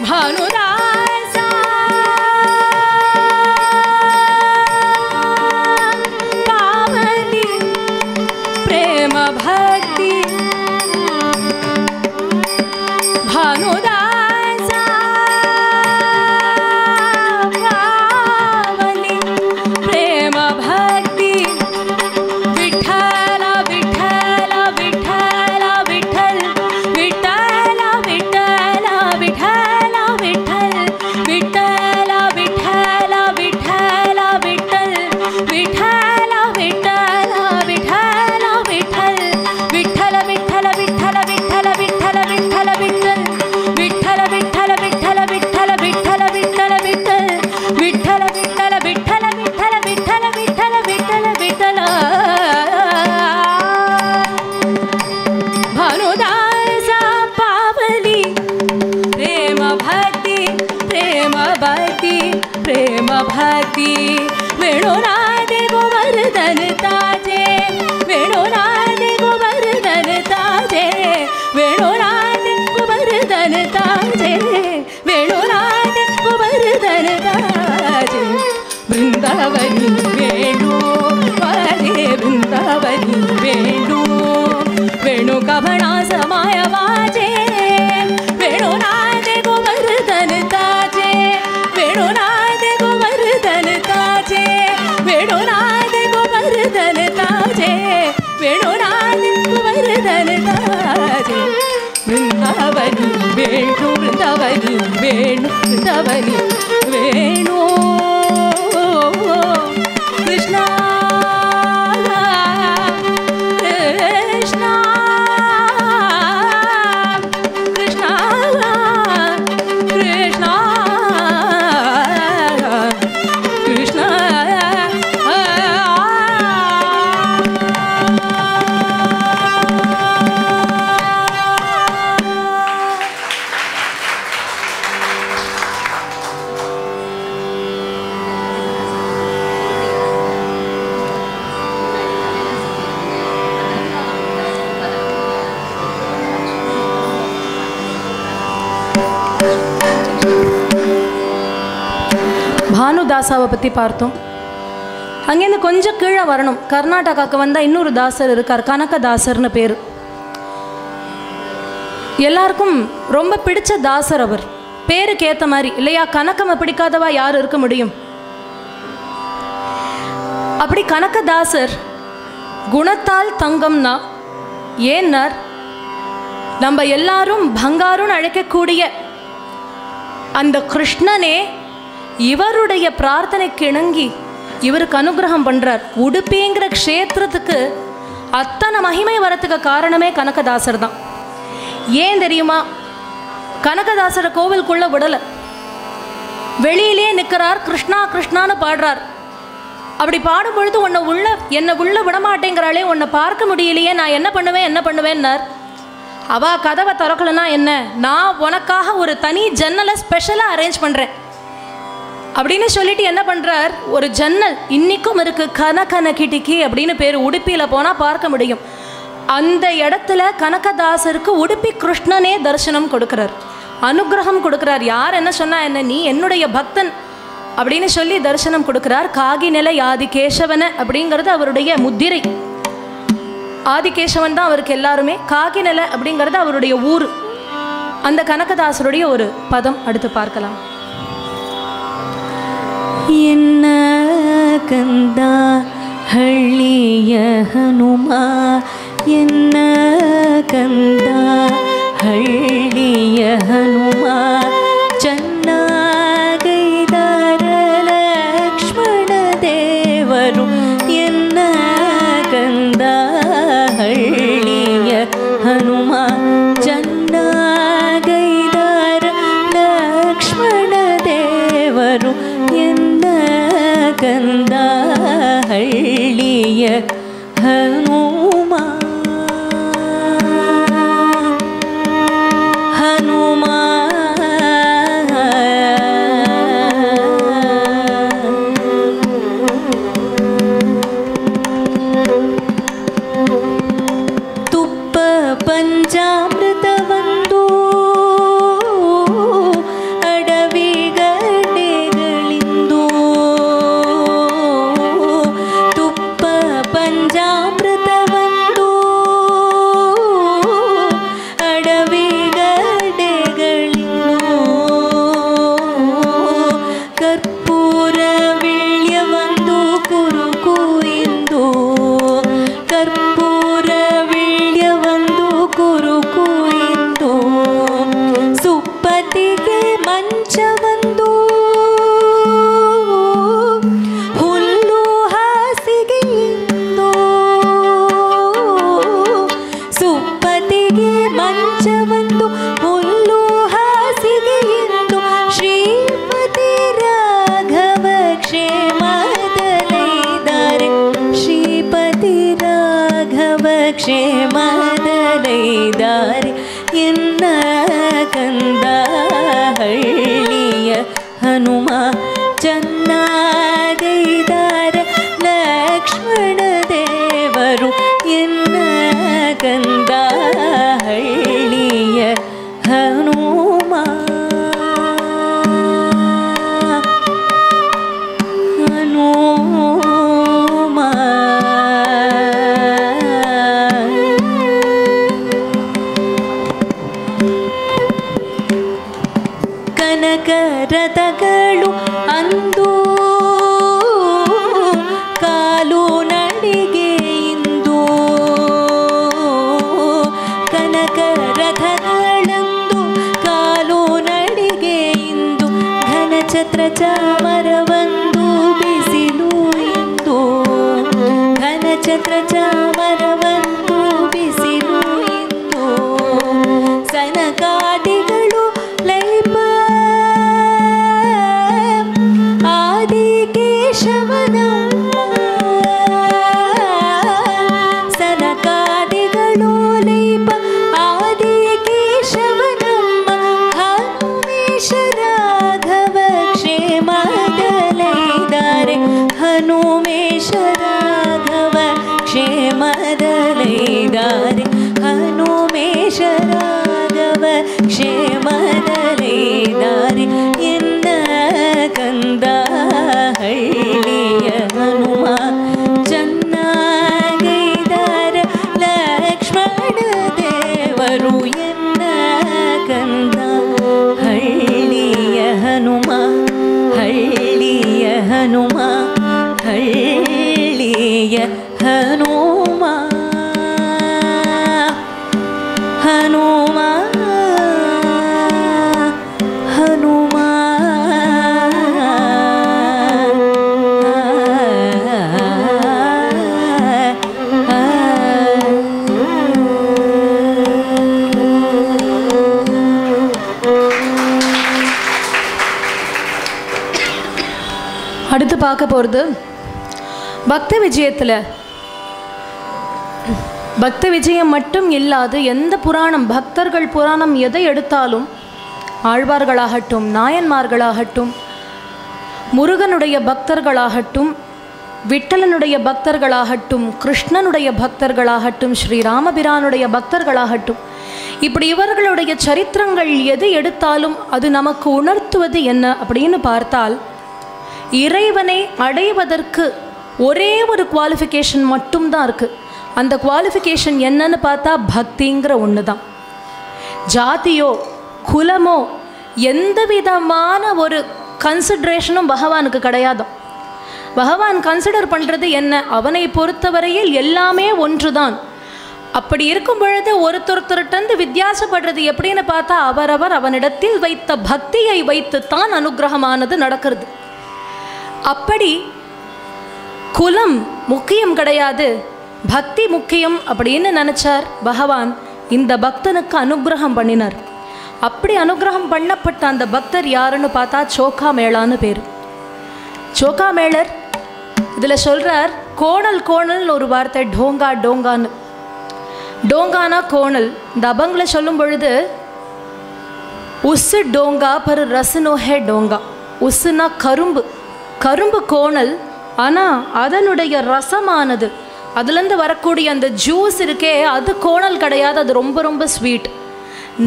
ಭಾನುದಾಸ ಪಾವನಿ ಪ್ರೇಮ ಭಕ್ತಿ ಭಾನುದಾಸ ಪಾವನಿ ಪ್ರೇಮ ಭಕ್ತಿ ವಿಠಲ ವಿಠಲ ವಿಠಲ ವಿಠಲ್ ವಿಠಲ ವಿಠಲ ವಿಠಲ ವಿಠಲ್ ವಿಠಲ ವಿಠಲ ವಿಠಲ ವಿಠಲ್ ವಿಠಲ ವಿಠಲ ವಿಠಲ ವಿಠಲ್ ವಿಠಲ ವಿಠಲ ವಿಠಲ ವಿಠಲ ವಿಠಲ ವಿಠಲ ವಿಠಲ್ ವಿಠಲ ವಿಠಲ ವಿಠಲ ವಿಠಲ ವಿಠಲ ವಿಠಲ ವಿಠಲ್ ವಿಠಲ ವಿಠಲ ವಿಠಲ ವಿಠಲ ವಿಠಲ ವಿಠಲ ವಿಠಲ ವಿಠಲ ಭಾನುದಾಸ ಪಾವಲಿ ಪ್ರೇಮ ಭಕ್ತಿ ಪ್ರೇಮ ಭಕ್ತಿ ಪ್ರೇಮ ಭಕ್ತಿ ವೇಣುನಾದೆ ಗೋವರ್ಧನ ತಾಜೆ ವೇಣುನಾದೆ ಗೋವರ್ಧನ ತಾಜೆ ವೇಣುನಾದೆ ಗೋವರ್ಧನ ತಾಜೆ ವೇಣುನಾದೆ ಗೋವರ್ಧನ ತಾಜೆ ಬೃಂದಾವನಿ ವೇಣು ವಾಜೆ ಬೃಂದಾವನಿ ವೇಣು ವೇಣು ಕವಣ ಸಮಯ ವಾಜೆ ವೇಣುನಾದೆ ಗೋವರ್ಧನ ತಾಜೆ ವೇಣುನಾದೆ ಗೋವರ್ಧನ ತಾಜೆ ವೇಣುನಾದೆ ಗೋವರ್ಧನ ತಾಜೆ ವೇಣುನಾದೆ ಗೋವರ್ಧನ ತಾಜೆ ಬೃಂದಾವನಿ ವೇಣು ಬೃಂದಾವನಿ ವೇಣು ಬೃಂದಾವನಿ ವೇಣು ಕೃಷ್ಣ ಕೃಷ್ಣ ಕೃಷ್ಣ ಕೃಷ್ಣ ಕೃಷ್ಣ பானுதாசாவை பற்றி பார்த்தோம். அங்கேருந்து கொஞ்சம் கீழே வரணும். கர்நாடகாவுக்கு வந்தால் இன்னொரு தாசர் இருக்கார், கனகதாசர்னு பேர். எல்லாருக்கும் ரொம்ப பிடிச்ச தாசர் அவர், பேருக்கு ஏற்ற மாதிரி இல்லையா? கனகமை பிடிக்காதவா யார் இருக்க முடியும்? அப்படி கனகதாசர் குணத்தால் தங்கம்னா ஏன்னார், நம்ம எல்லாரும் பங்காருன்னு அழைக்கக்கூடிய அந்த கிருஷ்ணனே இவருடைய பிரார்த்தனைக்கு இணங்கி இவருக்கு அனுகிரகம் பண்ணுறார். உடுப்பிங்கிற க்ஷேத்திரத்துக்கு அத்தனை மகிமை வரத்துக்கு காரணமே கனகதாசர் தான். ஏன் தெரியுமா? கனகதாசரை கோவிலுக்குள்ளே விடலை, வெளியிலே நிற்கிறார், கிருஷ்ணா கிருஷ்ணான்னு பாடுறார். அப்படி பாடும்பொழுது என்னை உள்ள விடமாட்டேங்கிறாளே, உன்னை பார்க்க முடியலையே, நான் என்ன பண்ணுவேன்னார். அவள் கதவை திறக்கலைன்னா என்ன, நான் உனக்காக ஒரு தனி ஜன்னலை ஸ்பெஷலாக அரேஞ்ச் பண்ணுறேன் அப்படின்னு சொல்லிட்டு என்ன பண்ணுறார், ஒரு ஜன்னல் இன்றைக்கும் இருக்குது, கனகன கிட்டிக்கி அப்படின்னு பேர். உடுப்பியில் போனால் பார்க்க முடியும். அந்த இடத்துல கனகதாசருக்கு உடுப்பி கிருஷ்ணனே தரிசனம் கொடுக்குறார், அனுகிரகம் கொடுக்குறார். யார் என்ன சொன்னா என்ன, நீ என்னுடைய பக்தன் அப்படின்னு சொல்லி தரிசனம் கொடுக்குறார். காகிநிலை ஆதிகேசவன அப்படிங்கிறது அவருடைய முத்திரை. ஆதிகேசவன் தான் அவருக்கு எல்லாருமே. காகிநிலை அப்படிங்கிறது அவருடைய ஊர். அந்த கனகதாசருடைய ஒரு பதம் அடுத்து பார்க்கலாம். என்ன கந்தா ಹಳ್ಳಿಯ ಹನುಮ ಎನ್ನ ಕಂದ ಹಳ್ಳಿಯ ಹನುಮ ಚೆನ್ನಾಗೈದಾರ ಲಕ್ಷ್ಮಣ ದೇವರು ಎನ್ನ ಕಂದ ಹಳ್ಳಿಯ ಹನುಮ ಚೆನ್ನಾಗೈದಾರ ಕಂದ ಹಳ್ಳಿಯ ಹನುಮ ಹನುಮ ತುಪ್ಪ ಪಂಚಾಮೃತವಂದು ಅಡವಿಗಡೆಗಳಿಂದು ತುಪ್ಪ ಪಂಚಾಮೃತವಂದು ಅಡವಿಗಡೆಗಳಿಂದು ಕರ್ಪೂರ ವಿಳ್ಯವೊಂದು ಕುರುಕು ಇಂದು ಕರ್ಪೂರ ವಿಳ್ಯವೊಂದು ಕುರುಕು ಇಂದು ಸುಪ್ಪತಿಗೆ ಮಂಚವೊಂದು ಹುಲ್ಲು ಹಾಸಿಗೆ ಇಂದು ಸುಪ್ಪತಿಗೆ ಮಂಚವೊಂದು ಹುಲ್ಲು ಹಾಸಿಗೆ ಇಂದು ಶ್ರೀಪತಿ ರಾಘವ ಕ್ಷೇಮದಲೈದಾರೆ ಶ್ರೀಪತಿ ರಾಘವ ಕ್ಷೇಮದಲೈದಾರೆ ಎನ್ನ ಕಂದ ಹಳ್ಳಿಯ ಹನುಮ ಚೆನ್ನಾಗೈದಾರ ಲಕ್ಷ್ಮಣ ದೇವರು ಎನ್ನ ಕಂದ ಹಳ್ಳಿಯ ಹನುಮ ಹನುಮ ಕನಕ ರಥಗಳು ಅಂದು ಕಾಲು ನಡಿಗೆ ಇಂದು ಕನಕ ರಥಗಳಂದು ಕಾಲು ನಡಿಗೆ ಇಂದು ಘನಛತ್ರ ಚಾಮರವಂದು ಬಿಸಿಲು ಇಂದು ಘನಛತ್ರ ಚಾಮರವಂದು ಬಿಸಿಲು ಇಂದು ಸನಕಾದಿಗಳು ಲೈಪ ಆದಿಕೇಶವನಮ್ಮ ಸನಕಾದಿಗಳು ಲೈಪ ಆದಿಕೇಶವನಮ್ಮ ಹನುಮೇಶ ರಾಘವ ಕ್ಷೇಮದಲೈದಾರೆ ಹನುಮೇಶ ರಾಘವ ಕ್ಷೇಮದಲೈದಾರೆ ಹನುಮೇಶ ರಾಘವ ಕ್ಷೇಮದಲೈದಾರೆ ಎನ್ನ ಕಂದ ಹಳ್ಳಿಯ ಹನುಮ ಚೆನ್ನಾಗೈದಾರ ಲಕ್ಷ್ಮಣ ದೇವರು ಎನ್ನ ಕಂದ ಹಳ್ಳಿಯ ಹನುಮ ಹಳ್ಳಿಯ ಹನುಮ ಹಳ್ಳಿಯ ಹನುಮ ಹನುಮ ಹನುಮ அடுத்து பார்க்க போகிறது பக்தி விஜயத்தில் பக்தி விஜயம் மட்டும் இல்லாது எந்த புராணம் பக்தர்கள் புராணம் எதை எடுத்தாலும் ஆழ்வார்களாகட்டும் நாயன்மார்களாகட்டும் முருகனுடைய பக்தர்களாகட்டும் விட்டலனுடைய பக்தர்களாகட்டும் கிருஷ்ணனுடைய பக்தர்களாகட்டும் ஸ்ரீராமபிரானுடைய பக்தர்களாகட்டும் இப்படி இவர்களுடைய சரித்திரங்கள் எது எடுத்தாலும் அது நமக்கு உணர்த்துவது என்ன அப்படின்னு பார்த்தால் இறைவனை அடைவதற்கு ஒரே ஒரு குவாலிஃபிகேஷன் மட்டும்தான் இருக்குது. அந்த குவாலிஃபிகேஷன் என்னன்னு பார்த்தா பக்திங்கிற ஒன்று தான். ஜாதியோ குலமோ எந்த விதமான ஒரு கன்சிடரேஷனும் பகவானுக்கு கிடையாது. பகவான் கன்சிடர் பண்ணுறது என்ன, அவனை பொறுத்தவரையில் எல்லாமே ஒன்று தான். அப்படி இருக்கும் பொழுது ஒருத்தொருத்தருட்டந்து வித்தியாசப்படுறது எப்படின்னு பார்த்தா அவரவர் அவனிடத்தில் வைத்த பக்தியை வைத்து தான் அனுகிரகமானது நடக்கிறது. அப்படி குலம் முக்கியம் கிடையாது, பக்தி முக்கியம் அப்படின்னு நினச்சார் பகவான். இந்த பக்தனுக்கு அனுகிரகம் பண்ணினார். அப்படி அனுகிரகம் பண்ணப்பட்ட அந்த பக்தர் யாருன்னு பார்த்தா சோக்கா மேளான்னு பேர். சோக்கா மேளர் இதில் சொல்கிறார் கோணல் கோணல்னு ஒரு வார்த்தை, டோங்கா டோங்கான்னு. டோங்கானா கோணல். இந்த அபங்கில் சொல்லும் பொழுது உசு டோங்கா பரு ரசனோஹே டோங்கா. உசுனா கரும்பு, கரும்பு கோணல். ஆனால் அதனுடைய ரசமானது, அதுலேருந்து வரக்கூடிய அந்த ஜூஸ் இருக்கே அது கோணல் கிடையாது, அது ரொம்ப ரொம்ப ஸ்வீட்.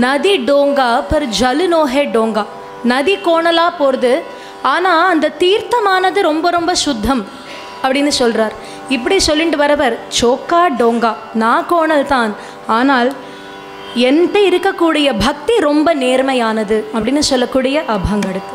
நதி டோங்கா பர் ஜலுனோஹே டோங்கா. நதி கோணலாக போகிறது, ஆனால் அந்த தீர்த்தமானது ரொம்ப ரொம்ப சுத்தம் அப்படின்னு சொல்கிறார். இப்படி சொல்லிட்டு வரவர் சோக்கா டோங்கா, நான் கோணல் தான், ஆனால் என்கிட்ட இருக்கக்கூடிய பக்தி ரொம்ப நேர்மையானது அப்படின்னு சொல்லக்கூடிய அபங்கடுத்து.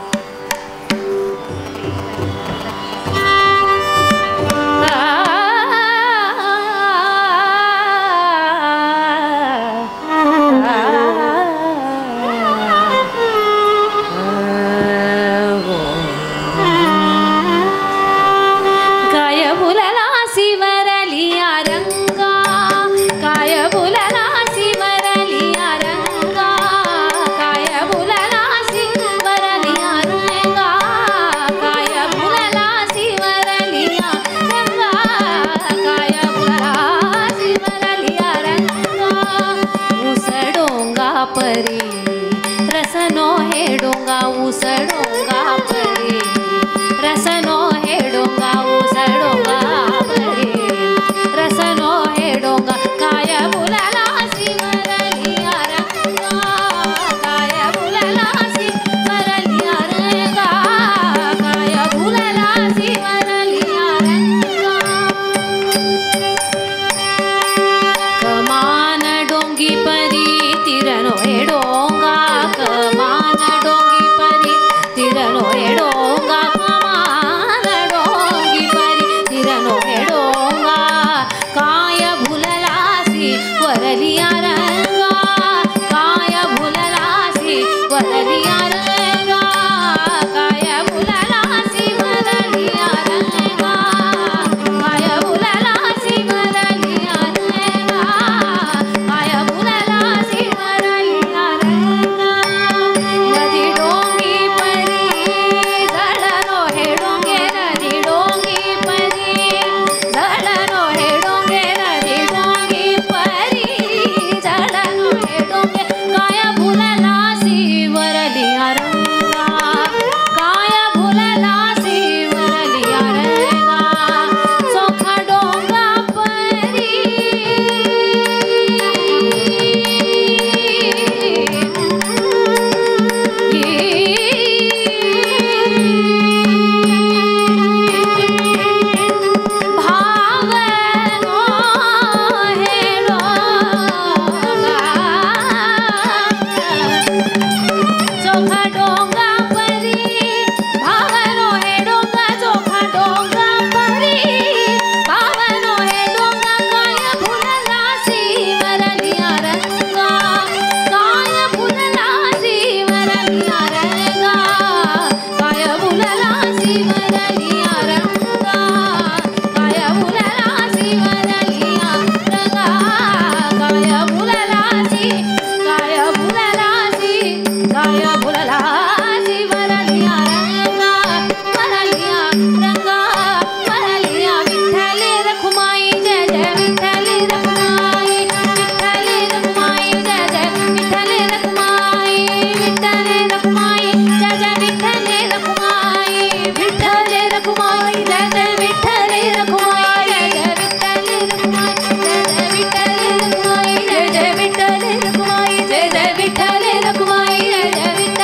विठ्ठल रखुमाई जय जय विठ्ठल रखुमाई जय जय विठ्ठल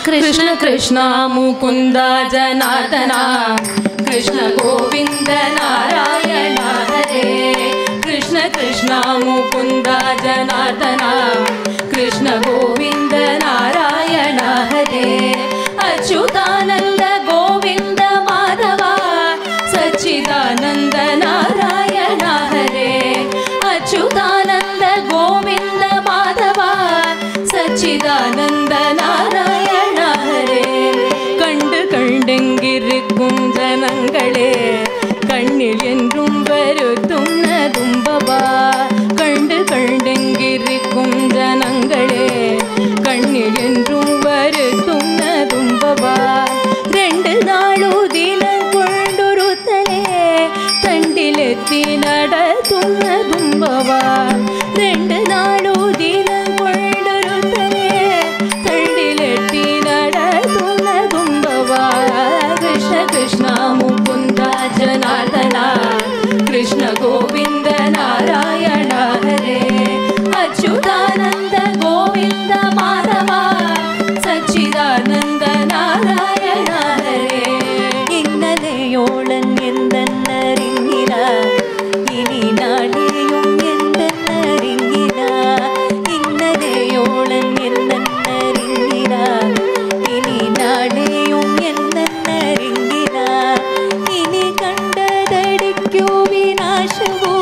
कृष्ण कृष्ण मुकुंद जनार्दन कृष्ण गोविंद नारायण हरे कृष्ण कृष्ण मुकुंद जनार्दन कृष्ण गोविंद नारायण हरे अच्युतानंद गोविंद माधव सच्चिदानंद नारायण हरे अच्युतानंद गोविंद माधव सच्चिदानंद नारायण हरे கண்டு கண்டெங்கிருக்கும் ஜனங்களே கண்ணில் என்றும் வருத்தும் நதும்பவா கண்டு கண்டெங்கிருக்கும் ஜனங்களே கண்ணில் என்றும் வருத்தும் நதும்பவா ரெண்டு நாளும் தினம் கொண்டொருத்தலே தண்டிலெத்தி நடத்தும் நதும்பவா ரெண்டு நாளும் தினம் கொண்டொருத்தலே தண்டிலெத்தி நடத்தும் நதும்பவா कृष्ण कृष्ण मुकुंद जनार्दन कृष्ण गोविंद नारायण हरे अच्युतानंद गोविंद माधव सच्चिदानंद नारायण हरे இன்னலையோளன் எந்தன்னறிஞினார் இனி நாளையும் எந்தன்னறிஞினார் இன்னலையோளன் எந்தன்னறிஞினார் இனி நாளையும் எந்தன்னறிஞினார் இனி கண்டதடிக்கோ விநாசவோ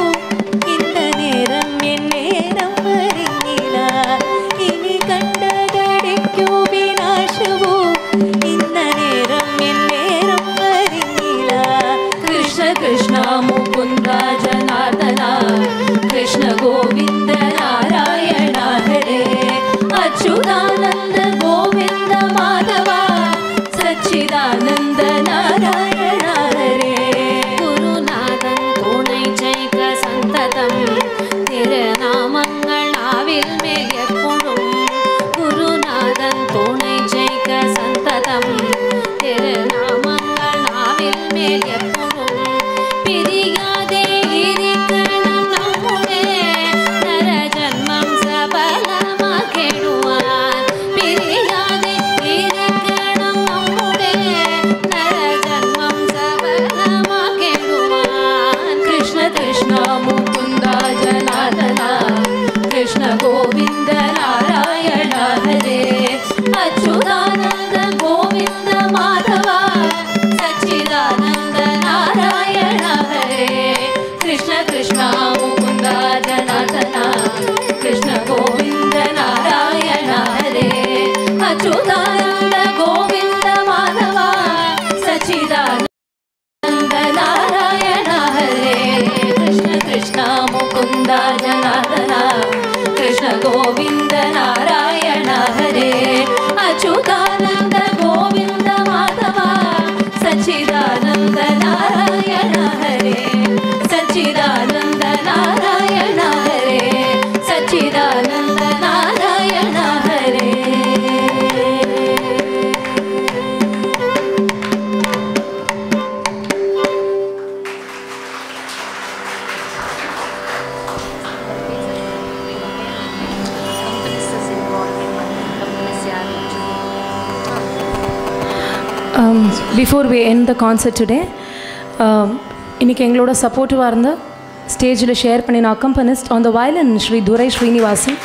இந்த நேரம் என் நேரம் அறிஞினார் இனி கண்டதடிக்கோ விநாசவோ இந்த நேரம் என் நேரம் அறிஞினார் कृष्ण कृष्ण मुकुंद जनार्दन कृष्ण गोविंद नारायण हरे अच्युतानंद गोविंद माधव सच्चिदानंद नारायण हरे गुरुनाथन तुணை ஜெய்க சந்ததம் திருநாமங்கள் நாவில் மேல் எப்பொழுதும் குருநாதன் துணை ஜெய்க சந்ததம் திருநாமங்கள் நாவில் மேல் எப்பொழுதும் பிரியாதே இருக்கணும் நம்முடைய நர ஜன்மம் சபலமாக்கிடுவான் பிரியாதே இருக்கணும் நம்முடைய நர ஜன்மம் சபலமாக்கிடுவான் कृष्ण कृष्ण मुकुंद जनार्दन कृष्ण गोविंद नारायण हरे अच्युतानंद गोविंद माधव सच्चिदानंद नारायण हरे कृष्ण कृष्ण मुकुंद जनार्दन कृष्ण गोविंद नारायण हरे अच्युतानंद गोविंद माधव सच्चिदानंद नारायण हरे कृष्ण कृष्ण मुकुंद जनार्दन कृष्ण गोविंद नारायण हरे अच्युतानंद गोविंद माधव सच्चिदानंद नारायण हरे सच्चिदानंद नारायण हरे सच्चिदानंद नारायण हरे Before we end the concert today, இன்னைக்கு எங்களோட சப்போர்ட்டிவாக இருந்த ஸ்டேஜில் ஷேர் பண்ணின accompanist on the violin Sri Durai Srinivasan,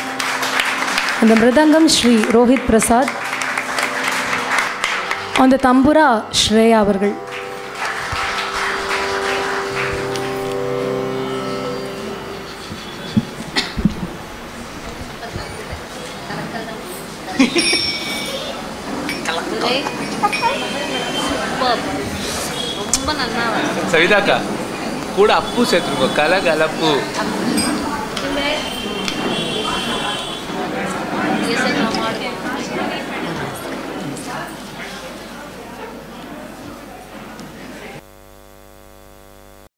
அந்த மிருதங்கம் ஸ்ரீ ரோஹித் பிரசாத், அந்த தம்புரா ஸ்ரேயா அவர்கள். ரொம்ப நல்லா சவிதாக்கா கூட அப்பு சேர்த்துருக்கோம் கலகலப்பு